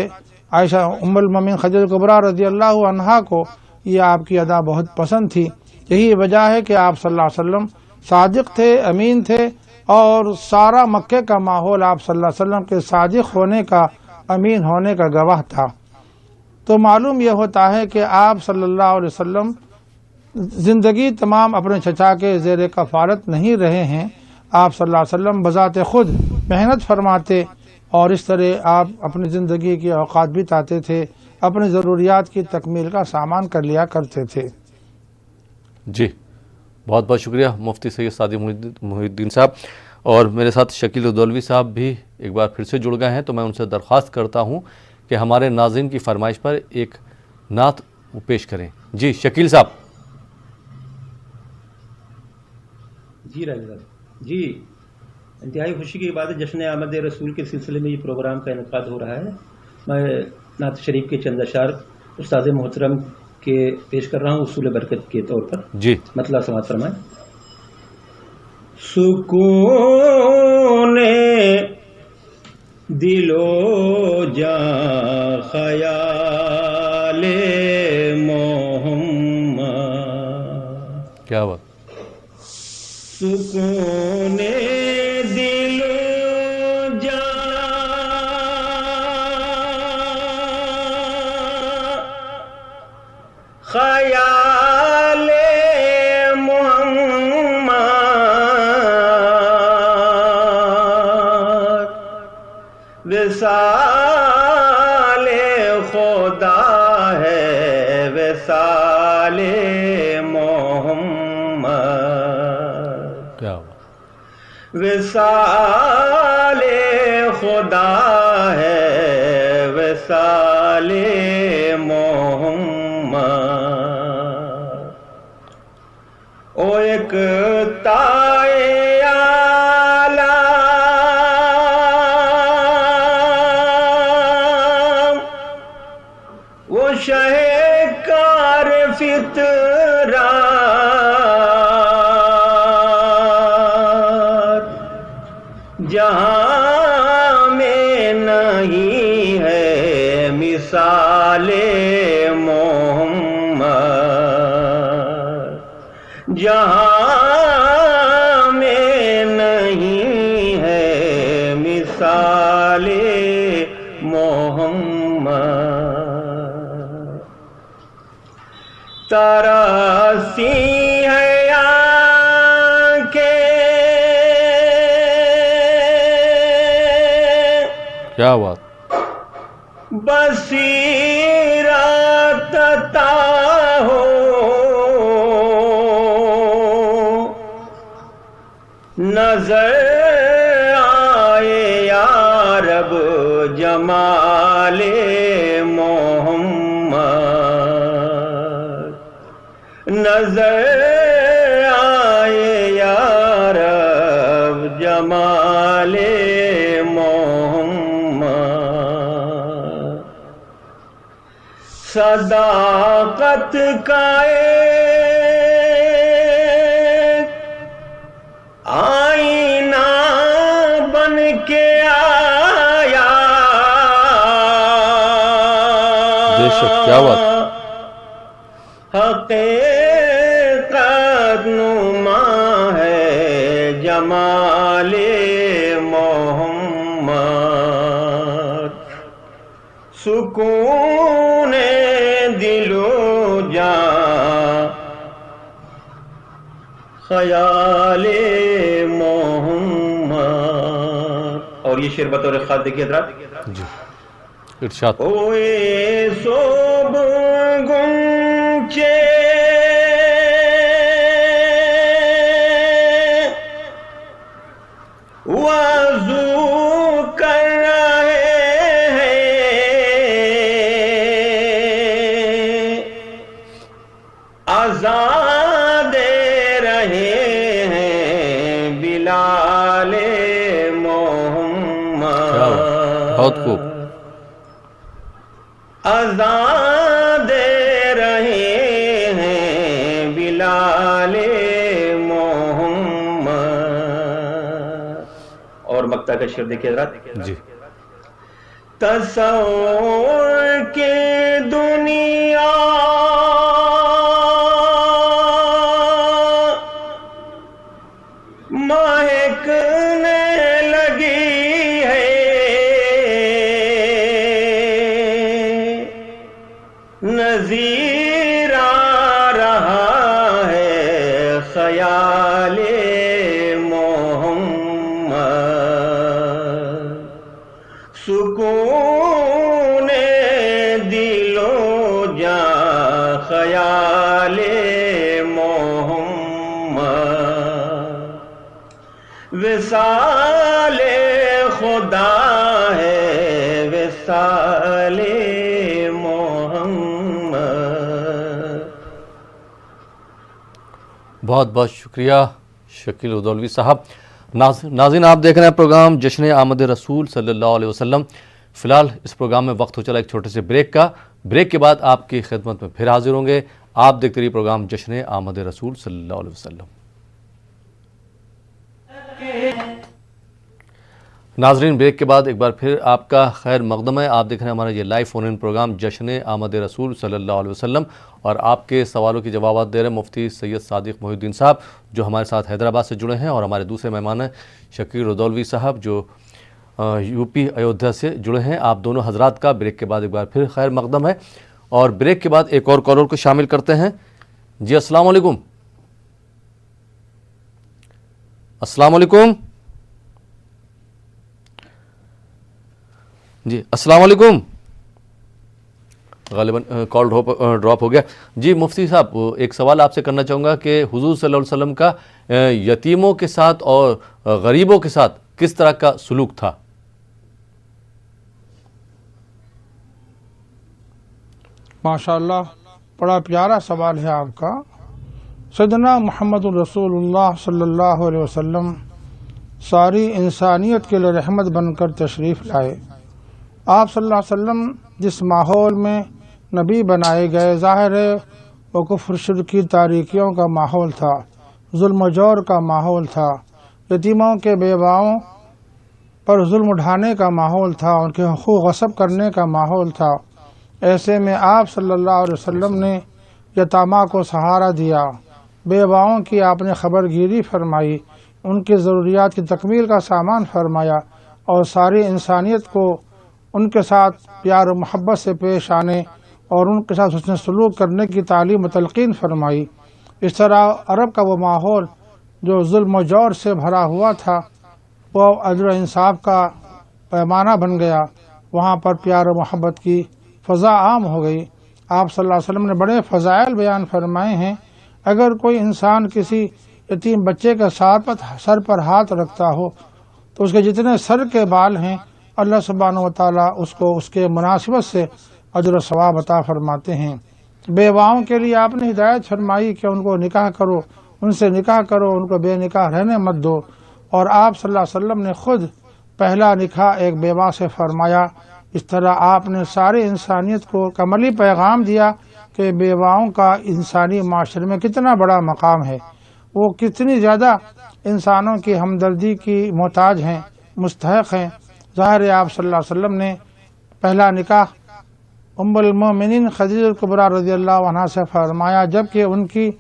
عائشہ ام المومنین خدیجہ کبریٰ رضی اللہ عنہا کو یہ آپ کی ادا بہت پسند تھی۔ یہی وجہ ہے کہ آپ صلی اللہ علیہ وسلم صادق تھے، امین تھے، اور سارا مکے کا ماحول آپ صلی اللہ علیہ وسلم کے صادق ہونے کا، امین ہونے کا گواہ تھا۔ تو معلوم یہ ہوتا ہے کہ آپ صلی اللہ علیہ وسلم زندگی تمام اپنے چچا کے زیر کفالت نہیں رہے ہیں۔ آپ صلی اللہ علیہ وسلم بذات خود محنت فرماتے، اور اس طرح آپ اپنی زندگی کے اوقات بتاتے تھے، اپنی ضروریات کی تکمیل کا سامان کر لیا کرتے تھے۔ جی بہت بہت شکریہ مفتی سید سعدی محی الدین صاحب، اور میرے ساتھ شکیل دولوی صاحب بھی ایک بار پھر سے جڑ گئے ہیں، تو میں ان سے درخواست کرتا ہوں کہ ہمارے ناظرین کی فرمائش پر ایک نعت پیش کریں۔ جی شکیل صاحب۔ جی راجہ صاحب، جی انتہائی خوشی کی بات ہے، جشن آمد رسول کے سلسلے میں یہ پروگرام کا انعقاد ہو رہا ہے۔ میں نعت شریف کے چند اشعار استاد محترم کے پیش کر رہا ہوں اصول برکت کے طور پر۔ جی مطلع سماعت فرمائیں۔ سکون دل و جاں خیال محمد، کیا بات، سکون دل و جاں خیال محمد، وصال خدا ہے وصال محمد، کیا بات، وصال خدا ہے وصال محمد، او ایک تائے عالم وہ شہ کار فطرت، جہاں میں نہیں ہے مثال محمد، جہاں میں نہیں ہے مثال محمد، تراسی ہے آنکھیں کیا بات، بصیرت عطا ہو، نظر آئے یا رب جمال محمد، نظر آئے یا رب جمال محمد، صداقت کا ایک آئینہ بن کے آیا، بے شک، کیا بات، حقیقت نما ہے جمال محمد، سکون دل و جاں خیال محمد۔ اور یہ شعر بطور خاص دیکھیے حضرات۔ جی ارشاد۔ اوے صوب گنچے وضو کر رہے ہیں، اذان دے رہے ہیں بلال محمد، بہت خوب، اللہ کا شعر دیکھیے حضرات. جی. تصور کی دنیا مہکنے لگی ہے، نظیر آ رہا ہے خیال محمد، سکون دل و جاں خیال محمد، وصال خدا ہے وصال محمد. بہت بہت شکریہ شکیل ادولوی صاحب. ناظرین آپ دیکھ رہے ہیں پروگرام جشن آمد رسول صلی اللہ علیہ وسلم. فی الحال اس پروگرام میں وقت ہو چلا ایک چھوٹے سے بریک کا. بریک کے بعد آپ کی خدمت میں پھر حاضر ہوں گے. آپ دیکھتے رہیے پروگرام جشن آمد رسول صلی اللہ علیہ وسلم. ناظرین بریک کے بعد ایک بار پھر آپ کا خیر مقدم ہے. آپ دیکھ رہے ہیں ہمارا یہ لائیو فون ان پروگرام جشن آمد رسول صلی اللہ علیہ وسلم، اور آپ کے سوالوں کے جوابات دے رہے ہیں مفتی سید صادق محی الدین صاحب جو ہمارے ساتھ حیدرآباد سے جڑے ہیں، اور ہمارے دوسرے مہمان ہیں شکیل ادولوی صاحب جو یو پی ایودھیا سے جڑے ہیں. آپ دونوں حضرات کا بریک کے بعد ایک بار پھر خیر مقدم ہے، اور بریک کے بعد ایک اور کالر کو شامل کرتے ہیں. جی السلام علیکم. السلام علیکم. جی السلام علیکم. غالباً کال ڈراپ ہو گیا. جی مفتی صاحب ایک سوال آپ سے کرنا چاہوں گا کہ حضور صلی اللہ علیہ وسلم کا یتیموں کے ساتھ اور غریبوں کے ساتھ کس طرح کا سلوک تھا؟ ماشاءاللہ بڑا پیارا سوال ہے آپ کا. سیدنا محمد رسول اللہ صلی اللہ علیہ وسلم ساری انسانیت کے لیے رحمت بن کر تشریف لائے. آپ صلی اللہ علیہ وسلم جس ماحول میں نبی بنائے گئے، ظاہر ہے وہ کفر شرک کی تاریکیوں کا ماحول تھا، ظلم و جور کا ماحول تھا، یتیموں کے بیواؤں پر ظلم اٹھانے کا ماحول تھا، ان کے حقوق غصب کرنے کا ماحول تھا. ایسے میں آپ صلی اللہ علیہ وسلم نے یتامہ کو سہارا دیا، بیواؤں کی آپ نے خبر گیری فرمائی، ان کی ضروریات کی تکمیل کا سامان فرمایا، اور ساری انسانیت کو ان کے ساتھ پیار و محبت سے پیش آنے اور ان کے ساتھ حسن سلوک کرنے کی تعلیم و تلقین فرمائی. اس طرح عرب کا وہ ماحول جو ظلم و جور سے بھرا ہوا تھا وہ عدل و انصاف کا پیمانہ بن گیا، وہاں پر پیار و محبت کی فضا عام ہو گئی. آپ صلی اللہ علیہ وسلم نے بڑے فضائل بیان فرمائے ہیں. اگر کوئی انسان کسی یتیم بچے کے سر پر ہاتھ رکھتا ہو تو اس کے جتنے سر کے بال ہیں اللہ سبحانہ و تعالیٰ اس کو اس کے مناسبت سے اجر و ثواب عطا فرماتے ہیں. بیواؤں کے لیے آپ نے ہدایت فرمائی کہ ان کو نکاح کرو، ان سے نکاح کرو، ان کو بے نکاح رہنے مت دو. اور آپ صلی اللہ علیہ وسلم نے خود پہلا نکاح ایک بیوہ سے فرمایا. اس طرح آپ نے ساری انسانیت کو کملی پیغام دیا کہ بیواؤں کا انسانی معاشرے میں کتنا بڑا مقام ہے، وہ کتنی زیادہ انسانوں کی ہمدردی کی محتاج ہیں، مستحق ہیں. ظاہر ہے آپ صلی اللہ علیہ وسلم نے پہلا نکاح ام المومنین خدیجہ کبریٰ رضی اللہ عنہا سے فرمایا جبکہ ان کی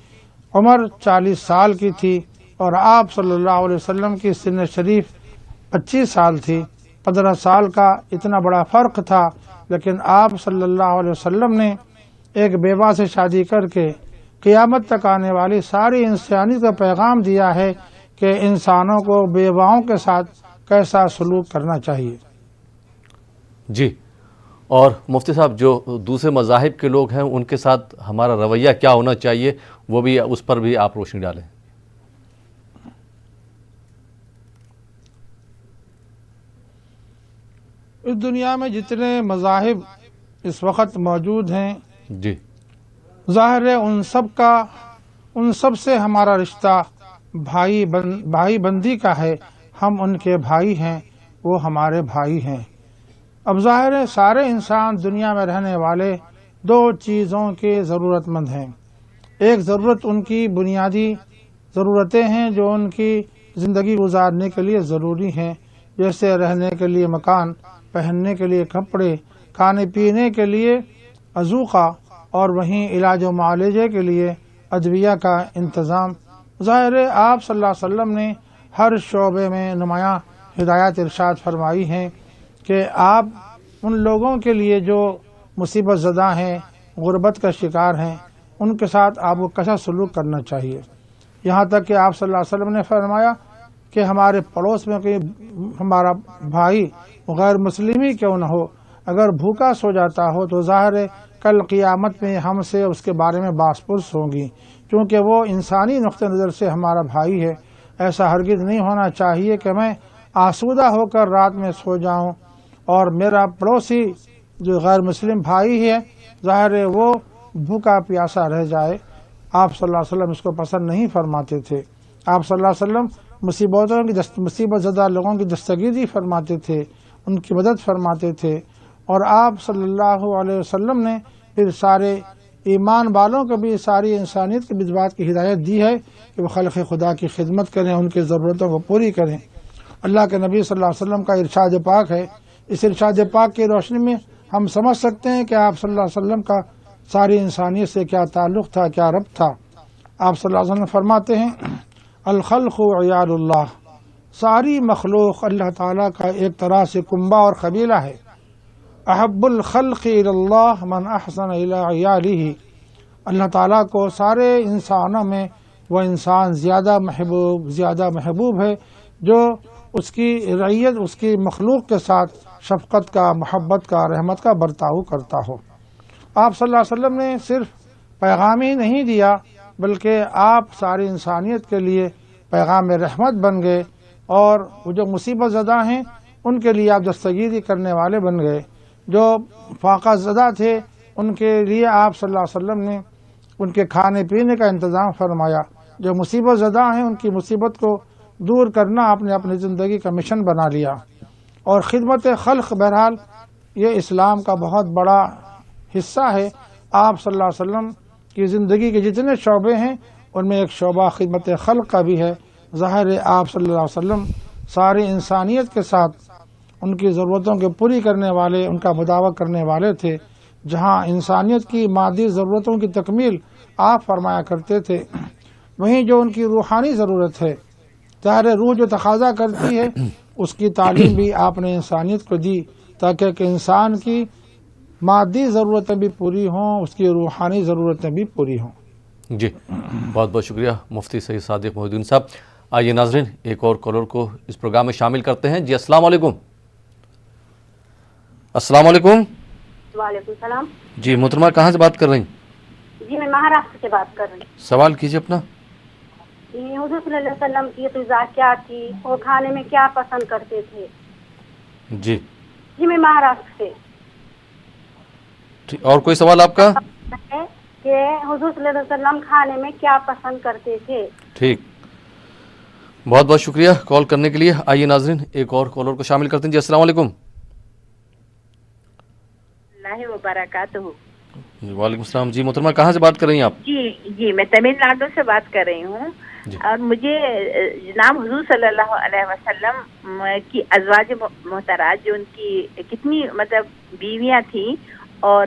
عمر 40 سال کی تھی اور آپ صلی اللہ علیہ وسلم کی سن شریف 25 سال تھی. 15 سال کا اتنا بڑا فرق تھا، لیکن آپ صلی اللہ علیہ وسلم نے ایک بیوہ سے شادی کر کے قیامت تک آنے والی ساری انسانیت کا پیغام دیا ہے کہ انسانوں کو بیواؤں کے ساتھ کیسا سلوک کرنا چاہیے. جی اور مفتی صاحب جو دوسرے مذاہب کے لوگ ہیں ان کے ساتھ ہمارا رویہ کیا ہونا چاہیے، وہ بھی اس پر بھی آپ روشنی ڈالیں. اس دنیا میں جتنے مذاہب اس وقت موجود ہیں جی ظاہر ہے ان سب سے ہمارا رشتہ بھائی بندی کا ہے. ہم ان کے بھائی ہیں، وہ ہمارے بھائی ہیں. اب ظاہر ہے سارے انسان دنیا میں رہنے والے 2 چیزوں کے ضرورت مند ہیں. ایک ضرورت ان کی بنیادی ضرورتیں ہیں جو ان کی زندگی گزارنے کے لیے ضروری ہیں. جیسے رہنے کے لیے مکان، پہننے کے لیے کپڑے، کھانے پینے کے لیے اذوقہ، اور وہیں علاج و معالجے کے لیے ادویہ کا انتظام۔ ظاہر ہے آپ صلی اللہ علیہ وسلم نے ہر شعبے میں نمایاں ہدایات ارشاد فرمائی ہیں کہ آپ ان لوگوں کے لیے جو مصیبت زدہ ہیں، غربت کا شکار ہیں، ان کے ساتھ آپ کو کیسا سلوک کرنا چاہیے۔ یہاں تک کہ آپ صلی اللہ علیہ وسلم نے فرمایا کہ ہمارے پڑوس میں کوئی ہمارا بھائی غیر مسلم ہی کیوں نہ ہو، اگر بھوکا سو جاتا ہو تو ظاہر ہے کل قیامت میں ہم سے اس کے بارے میں باس پرس ہوں گی، کیونکہ وہ انسانی نقطہ نظر سے ہمارا بھائی ہے۔ ایسا ہرگز نہیں ہونا چاہیے کہ میں آسودہ ہو کر رات میں سو جاؤں اور میرا پڑوسی جو غیر مسلم بھائی ہے ظاہر ہے وہ بھوکا پیاسا رہ جائے۔ آپ صلی اللہ علیہ وسلم اس کو پسند نہیں فرماتے تھے۔ آپ صلی اللہ علیہ وسلم مصیبت زدہ لوگوں کی دستگیری فرماتے تھے، ان کی مدد فرماتے تھے، اور آپ صلی اللہ علیہ وسلم نے پھر سارے ایمان والوں کو بھی، ساری انسانیت کی بھی اس بات کی ہدایت دی ہے کہ وہ خلق خدا کی خدمت کریں، ان کی ضرورتوں کو پوری کریں۔ اللہ کے نبی صلی اللہ علیہ وسلم کا ارشاد پاک ہے، اس ارشاد پاک کی روشنی میں ہم سمجھ سکتے ہیں کہ آپ صلی اللہ علیہ وسلم کا ساری انسانیت سے کیا تعلق تھا، کیا ربط تھا۔ آپ صلی اللہ علیہ وسلم فرماتے ہیں الخلق عیال اللہ، ساری مخلوق اللہ تعالیٰ کا ایک طرح سے کنبہ اور قبیلہ ہے۔ احب الخلق الی اللہ من احسن الی عیالہ، اللہ تعالیٰ کو سارے انسانوں میں وہ انسان زیادہ محبوب ہے جو اس کی رعیت، اس کی مخلوق کے ساتھ شفقت کا، محبت کا، رحمت کا برتاؤ کرتا ہو۔ آپ صلی اللہ علیہ وسلم نے صرف پیغام ہی نہیں دیا بلکہ آپ ساری انسانیت کے لیے پیغام رحمت بن گئے، اور وہ جو مصیبت زدہ ہیں ان کے لیے آپ دستگیری کرنے والے بن گئے، جو فاقہ زدہ تھے ان کے لیے آپ صلی اللہ علیہ وسلم نے ان کے کھانے پینے کا انتظام فرمایا، جو مصیبت زدہ ہیں ان کی مصیبت کو دور کرنا آپ نے اپنی زندگی کا مشن بنا لیا۔ اور خدمت خلق بہرحال یہ اسلام کا بہت بڑا حصہ ہے۔ آپ صلی اللہ علیہ وسلم کی زندگی کے جتنے شعبے ہیں ان میں ایک شعبہ خدمت خلق کا بھی ہے۔ ظاہر ہے آپ صلی اللہ علیہ وسلم ساری انسانیت کے ساتھ ان کی ضرورتوں کے پوری کرنے والے، ان کا مداوع کرنے والے تھے۔ جہاں انسانیت کی مادی ضرورتوں کی تکمیل آپ فرمایا کرتے تھے، وہیں جو ان کی روحانی ضرورت ہے، ظاہر روح جو تقاضا کرتی ہے، اس کی تعلیم بھی آپ نے انسانیت کو دی تاکہ کہ انسان کی مادی ضرورتیں بھی پوری ہوں، اس کی روحانی ضرورتیں بھی پوری ہوں۔ جی بہت بہت شکریہ مفتی سید صادق محی الدین صاحب۔ آئیے ناظرین ایک اور کالر کو اس پروگرام میں شامل کرتے ہیں۔ جی السلام علیکم۔ السلام علیکم۔ وعلیکم السلام۔ جی محترمہ کہاں سے بات کر رہی ہیں؟ جی میں مہاراشٹر سے بات کر رہی ہوں۔ سوال کیجیے اپنا۔ حضور صلی اللہ علیہ وسلم کی غذا کیا تھی، وہ کھانے میں کیا پسند کرتے تھے؟ جی میں مہاراشٹر سے۔ اور کوئی سوال آپ کا؟ کہ حضور صلی اللہ علیہ وسلم کھانے میں کیا پسند کرتے تھے؟ ٹھیک، بہت بہت شکریہ کال کرنے کے لیے۔ آئیے ناظرین ایک اور کالر کو شامل کرتے ہیں۔ جی السلام علیکم۔ اللہ وبرکاتہ۔ وعلیکم السلام۔ جی محترمہ کہاں سے بات کر رہی ہیں آپ؟ جی میں تمل ناڈو سے بات کر رہی ہوں۔ اور مجھے جناب حضور صلی اللہ علیہ وسلم کی ازواج محترمات جو ان کی کتنی بیویاں تھیں اور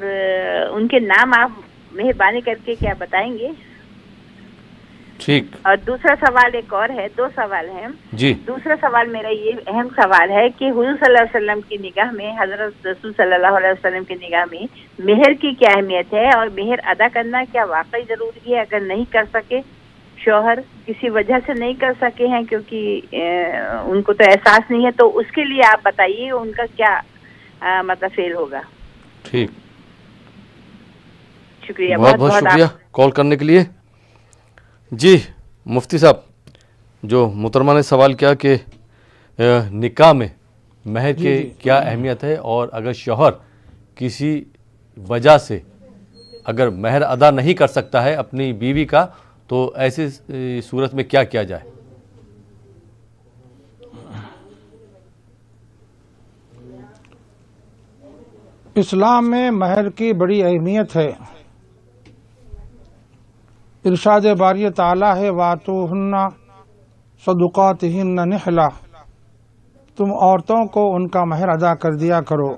ان کے نام آپ مہربانی کر کے کیا بتائیں گے؟ ٹھیک۔ اور دوسرا سوال ایک اور ہے، دو سوال ہیں جی۔ دوسرا سوال میرا یہ اہم سوال ہے کہ حضور صلی اللہ علیہ وسلم کی نگاہ میں، حضرت رسول صلی اللہ علیہ وسلم کی نگاہ میں مہر کی کیا اہمیت ہے، اور مہر ادا کرنا کیا واقعی ضروری ہے؟ اگر نہیں کر سکے شوہر، کسی وجہ سے نہیں کر سکے ہیں کیونکہ ان کو تو احساس نہیں ہے، تو اس کے لیے آپ بتائیے ان کا کیا فعل ہوگا؟ ٹھیک، شکریہ، بہت بہت شکریہ کال کرنے کے لیے۔ جی مفتی صاحب، جو محترمہ نے سوال کیا کہ نکاح میں مہر کی کیا اہمیت ہے، اور اگر شوہر کسی وجہ سے اگر مہر ادا نہیں کر سکتا ہے اپنی بیوی کا تو ایسی صورت میں کیا کیا جائے؟ اسلام میں مہر کی بڑی اہمیت ہے۔ ارشاد باری تعالیٰ ہے وَآتُوهُنَّ صَدُقَاتِهِنَّ نِحْلَةً، تم عورتوں کو ان کا مہر ادا کر دیا کرو۔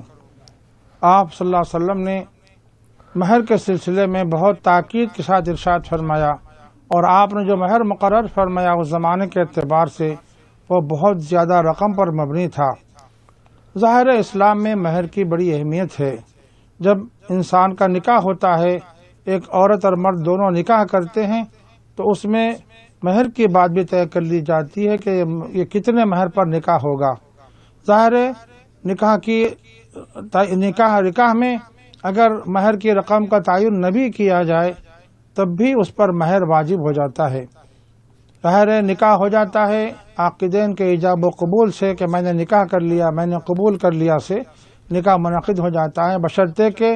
آپ صلی اللہ علیہ وسلم نے مہر کے سلسلے میں بہت تاکید کے ساتھ ارشاد فرمایا، اور آپ نے جو مہر مقرر فرمایا اس زمانے کے اعتبار سے وہ بہت زیادہ رقم پر مبنی تھا۔ ظاہر اسلام میں مہر کی بڑی اہمیت ہے۔ جب انسان کا نکاح ہوتا ہے، ایک عورت اور مرد دونوں نکاح کرتے ہیں، تو اس میں مہر کی بات بھی طے کر لی جاتی ہے کہ یہ کتنے مہر پر نکاح ہوگا۔ ظاہر نکاح میں اگر مہر کی رقم کا تعین نہ بھی کیا جائے تب بھی اس پر مہر واجب ہو جاتا ہے۔ ظاہر نکاح ہو جاتا ہے عاقدین کے ایجاب و قبول سے کہ میں نے نکاح کر لیا، میں نے قبول کر لیا سے نکاح منعقد ہو جاتا ہے، بشرطے کہ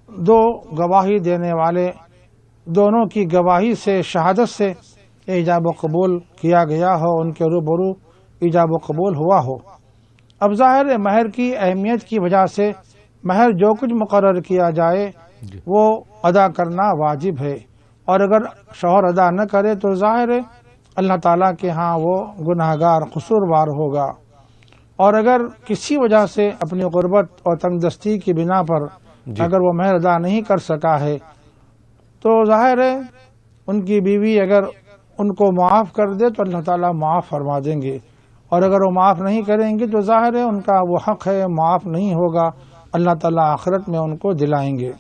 دو گواہی دینے والے دونوں کی گواہی سے، شہادت سے ایجاب و قبول کیا گیا ہو، ان کے روبرو ایجاب و قبول ہوا ہو۔ اب ظاہر مہر کی اہمیت کی وجہ سے مہر جو کچھ مقرر کیا جائے وہ ادا کرنا واجب ہے، اور اگر شوہر ادا نہ کرے تو ظاہر اللہ تعالیٰ کے ہاں وہ گناہگار قصوروار ہوگا۔ اور اگر کسی وجہ سے اپنی غربت اور تنگ دستی کی بنا پر اگر وہ مہر ادا نہیں کر سکا ہے تو ظاہر ہے ان کی بیوی اگر ان کو معاف کر دے تو اللہ تعالیٰ معاف فرما دیں گے، اور اگر وہ معاف نہیں کریں گے تو ظاہر ہے ان کا وہ حق ہے، معاف نہیں ہوگا، اللہ تعالیٰ آخرت میں ان کو دلائیں گے۔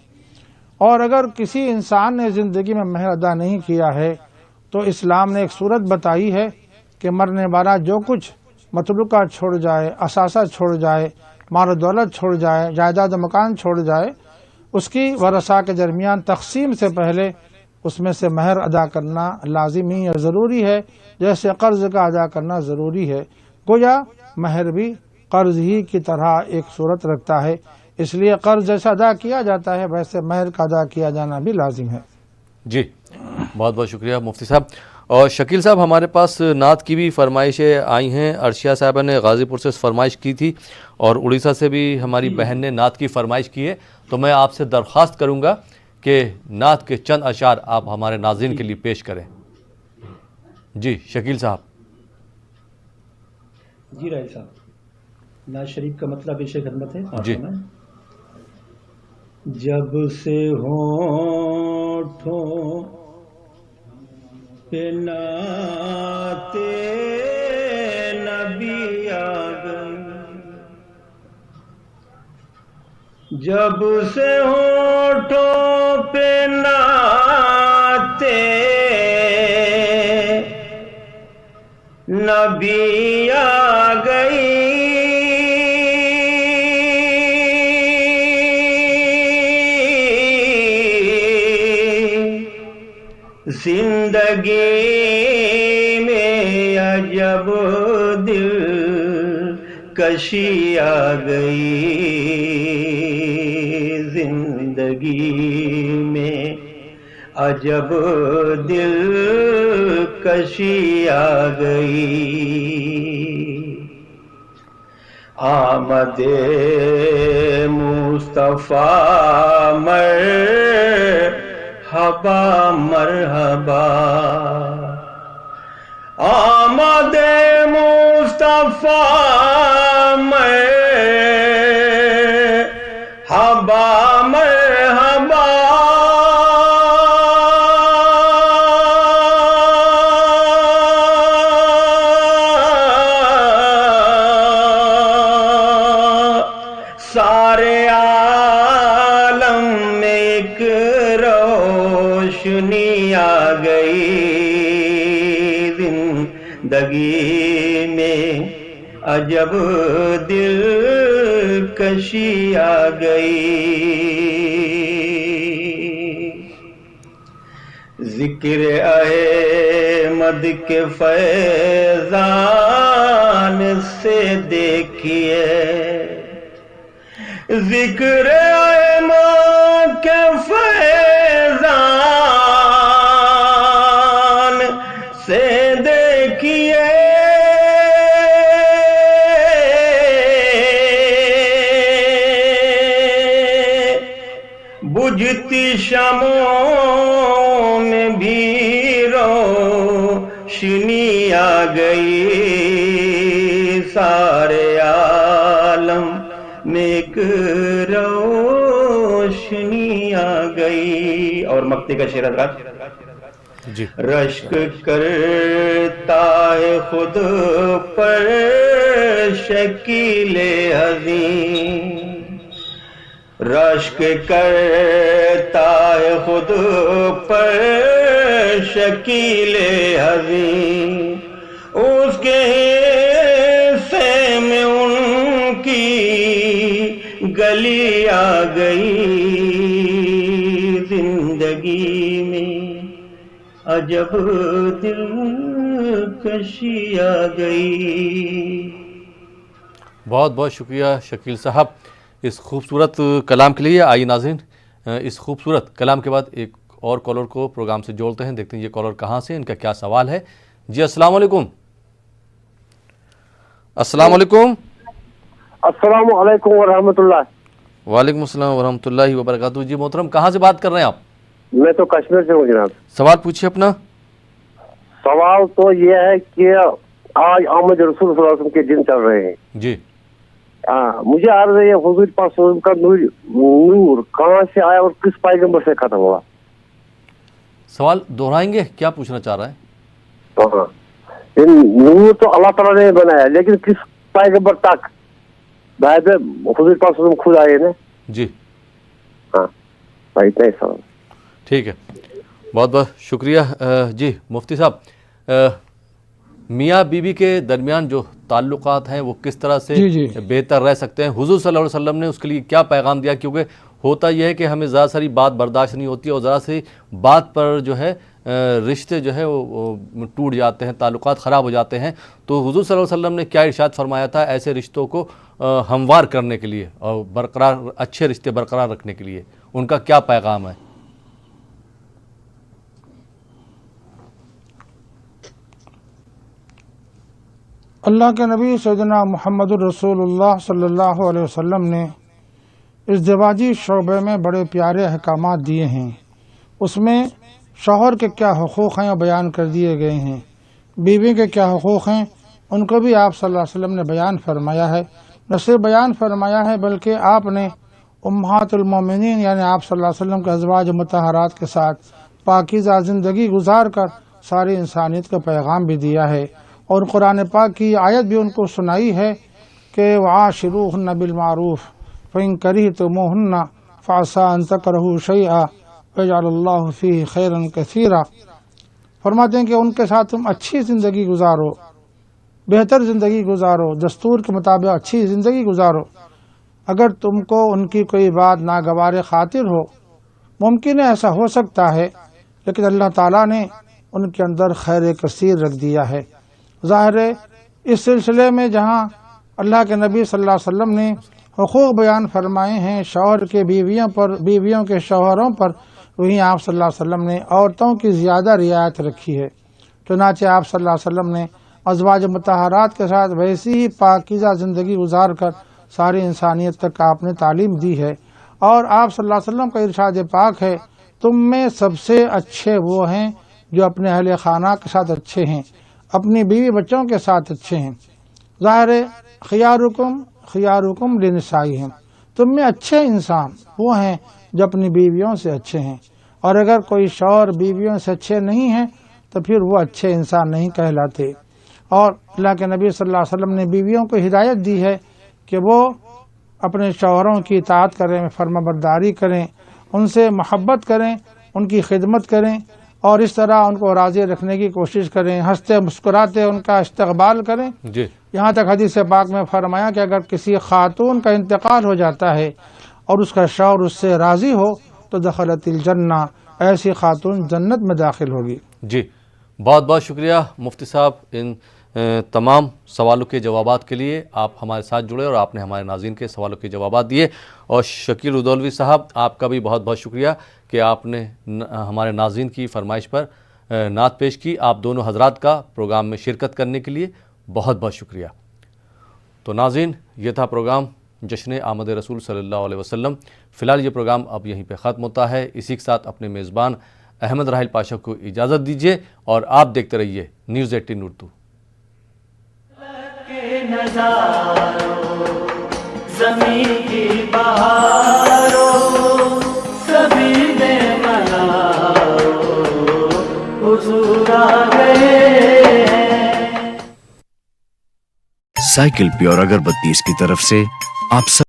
اور اگر کسی انسان نے زندگی میں مہر ادا نہیں کیا ہے تو اسلام نے ایک صورت بتائی ہے کہ مرنے والا جو کچھ متروکہ چھوڑ جائے، اثاثہ چھوڑ جائے، مال و دولت چھوڑ جائے، جائیداد و مکان چھوڑ جائے، اس کی ورثاء کے درمیان تقسیم سے پہلے اس میں سے مہر ادا کرنا لازمی اور ضروری ہے، جیسے قرض کا ادا کرنا ضروری ہے۔ گویا مہر بھی قرض ہی کی طرح ایک صورت رکھتا ہے، اس لیے قرض جیسا ادا کیا جاتا ہے ویسے مہر کا ادا کیا جانا بھی لازم ہے۔ جی بہت بہت شکریہ مفتی صاحب۔ اور شکیل صاحب، ہمارے پاس نعت کی بھی فرمائشیں آئی ہیں۔ عرشیہ صاحبہ نے غازی پور سے فرمائش کی تھی اور اڑیسہ سے بھی ہماری بہن نے نعت کی فرمائش کی ہے، تو میں آپ سے درخواست کروں گا کہ نعت کے چند اشعار آپ ہمارے ناظرین کے لیے پیش کریں۔ جی شکیل صاحب۔ جی راہیل صاحب، نعت شریف کا مطلب پیش خدمت ہے۔ جی۔ جب سے ہونٹوں پہ نعت نبی آ گئی، جب سے ہونٹوں پہ نعت نبی آ گئی، زندگی میں عجب دل کشی آ گئی، زندگی میں عجب دل کشی آ گئی، آمد مصطفیٰ مرحبا مرحبا، آمد مصطفیٰ مرحبا مرحبا، سارے عالم میں ایک روشنی آ گئی، زندگی میں عجب دل کشی آ گئی، ذکر احمد کے فیضان سے دیکھیے، ذکر احمد کے فیضان سے دیکھیے، بجھتی شمعوں میں بھی روشنی آ گئی، سارے عالم میں ایک روشنی آ گئی. اور مکتے کا شعر حضرات. جی رشک کرتا ہے خود پر شکیل حزین, رشک کرتا ہے خود پر شکیل حزین, اس کے حصے میں ان کی گلی آ گئی, زندگی میں عجب دلکشی آ گئی. بہت بہت شکریہ شکیل صاحب اس خوبصورت کلام کے لیے. آئیے ناظرین اس خوبصورت کلام کے بعد ایک اور کالر کو پروگرام سے جوڑتے ہیں, دیکھتے ہیں یہ کالر کہاں سے, ان کا کیا سوال ہے. جی السلام علیکم. السلام علیکم. السلام علیکم ورحمۃ اللہ. وعلیکم السلام ورحمۃ اللہ وبرکاتہ. جی محترم کہاں سے بات کر رہے ہیں آپ؟ میں تو کشمیر سے ہوں جناب. سوال پوچھیے اپنا. سوال تو یہ ہے کہ آج آمد رسول صلی اللہ علیہ وسلم کے دن چل رہے ہیں. جی مجھے عرض ہے حضور پاک صلی اللہ علیہ وسلم کا نور کہاں سے آیا اور کس پیغمبر سے ختم ہوا؟ سوال دہرائیں گے, کیا پوچھنا چاہ رہا ہے؟ نور تو اللہ تعالیٰ نے بنایا, لیکن کس پیغمبر تک حضور پاک صلی اللہ علیہ وسلم خود آئے نا. جی ہاں بھائی اتنا ہی سوال. ٹھیک ہے, بہت بہت شکریہ. جی مفتی صاحب, میاں بیوی کے درمیان جو تعلقات ہیں وہ کس طرح سے بہتر رہ سکتے ہیں؟ حضور صلی اللہ علیہ وسلم نے اس کے لیے کیا پیغام دیا؟ کیونکہ ہوتا یہ ہے کہ ہمیں ذرا ساری بات برداشت نہیں ہوتی اور ذرا سی بات پر جو ہے رشتے جو ہے وہ ٹوٹ جاتے ہیں, تعلقات خراب ہو جاتے ہیں. تو حضور صلی اللہ علیہ وسلم نے کیا ارشاد فرمایا تھا ایسے رشتوں کو ہموار کرنے کے لیے اور برقرار اچھے رشتے برقرار رکھنے کے لیے, ان کا کیا پیغام ہے؟ اللہ کے نبی سیدنا محمد الرسول اللہ صلی اللہ علیہ وسلم نے ازدواجی شعبے میں بڑے پیارے احکامات دیے ہیں. اس میں شوہر کے کیا حقوق ہیں وہ بیان کر دیے گئے ہیں, بیوی کے کیا حقوق ہیں ان کو بھی آپ صلی اللہ علیہ وسلم نے بیان فرمایا ہے. نہ صرف بیان فرمایا ہے بلکہ آپ نے امہات المومنین یعنی آپ صلی اللہ علیہ وسلم کے ازواج مطہرات کے ساتھ پاکیزہ زندگی گزار کر ساری انسانیت کا پیغام بھی دیا ہے. اور قرآن پاک کی آیت بھی ان کو سنائی ہے کہ وعاشروہن بالمعروف فإن کرہتموہن فعسى أن تکرہوا شیئا ویجعل اللہ فیہ خیرا کثیرا. فرماتے ہیں کہ ان کے ساتھ تم اچھی زندگی گزارو, بہتر زندگی گزارو, دستور کے مطابق اچھی زندگی گزارو. اگر تم کو ان کی کوئی بات ناگوار خاطر ہو, ممکن ہے ایسا ہو سکتا ہے, لیکن اللہ تعالیٰ نے ان کے اندر خیر کثیر رکھ دیا ہے. ظاہر ہے اس سلسلے میں جہاں اللہ کے نبی صلی اللہ علیہ وسلم نے حقوق بیان فرمائے ہیں شوہر کے بیویوں پر, بیویوں کے شوہروں پر, وہیں آپ صلی اللہ علیہ وسلم نے عورتوں کی زیادہ رعایت رکھی ہے. چنانچہ آپ صلی اللہ علیہ وسلم نے ازواج مطہرات کے ساتھ ویسی ہی پاکیزہ زندگی گزار کر ساری انسانیت تک آپ نے تعلیم دی ہے. اور آپ صلی اللہ علیہ وسلم کا ارشاد پاک ہے تم میں سب سے اچھے وہ ہیں جو اپنے اہل خانہ کے ساتھ اچھے ہیں, اپنی بیوی بچوں کے ساتھ اچھے ہیں. ظاہر خیارکم لنسائہم, تم میں اچھے انسان وہ ہیں جو اپنی بیویوں سے اچھے ہیں. اور اگر کوئی شوہر بیویوں سے اچھے نہیں ہیں تو پھر وہ اچھے انسان نہیں کہلاتے. اور اللہ کے نبی صلی اللہ علیہ وسلم نے بیویوں کو ہدایت دی ہے کہ وہ اپنے شوہروں کی اطاعت کریں, فرما برداری کریں, ان سے محبت کریں, ان کی خدمت کریں اور اس طرح ان کو راضی رکھنے کی کوشش کریں, ہنستے مسکراتے ان کا استقبال کریں. جی یہاں تک حدیث پاک میں فرمایا کہ اگر کسی خاتون کا انتقال ہو جاتا ہے اور اس کا شوہر اس سے راضی ہو تو دخلت الجنہ, ایسی خاتون جنت میں داخل ہوگی. جی بہت بہت شکریہ مفتی صاحب ان تمام سوالوں کے جوابات کے لیے. آپ ہمارے ساتھ جڑے اور آپ نے ہمارے ناظرین کے سوالوں کے جوابات دیے. اور شکیل ادولوی صاحب آپ کا بھی بہت بہت شکریہ کہ آپ نے ہمارے ناظرین کی فرمائش پر نعت پیش کی. آپ دونوں حضرات کا پروگرام میں شرکت کرنے کے لیے بہت بہت شکریہ. تو ناظرین یہ تھا پروگرام جشن آمد رسول صلی اللہ علیہ وسلم. فی الحال یہ پروگرام اب یہیں پہ ختم ہوتا ہے. اسی کے ساتھ اپنے میزبان احمد راحیل پاشا کو اجازت دیجیے اور آپ دیکھتے رہیے نیوز 18 اردو. زمین کی بہاروں سبھی میں مناؤ حضور آ گئے ہیں۔ سائیکل پیور اگربتی کی طرف سے آپ سب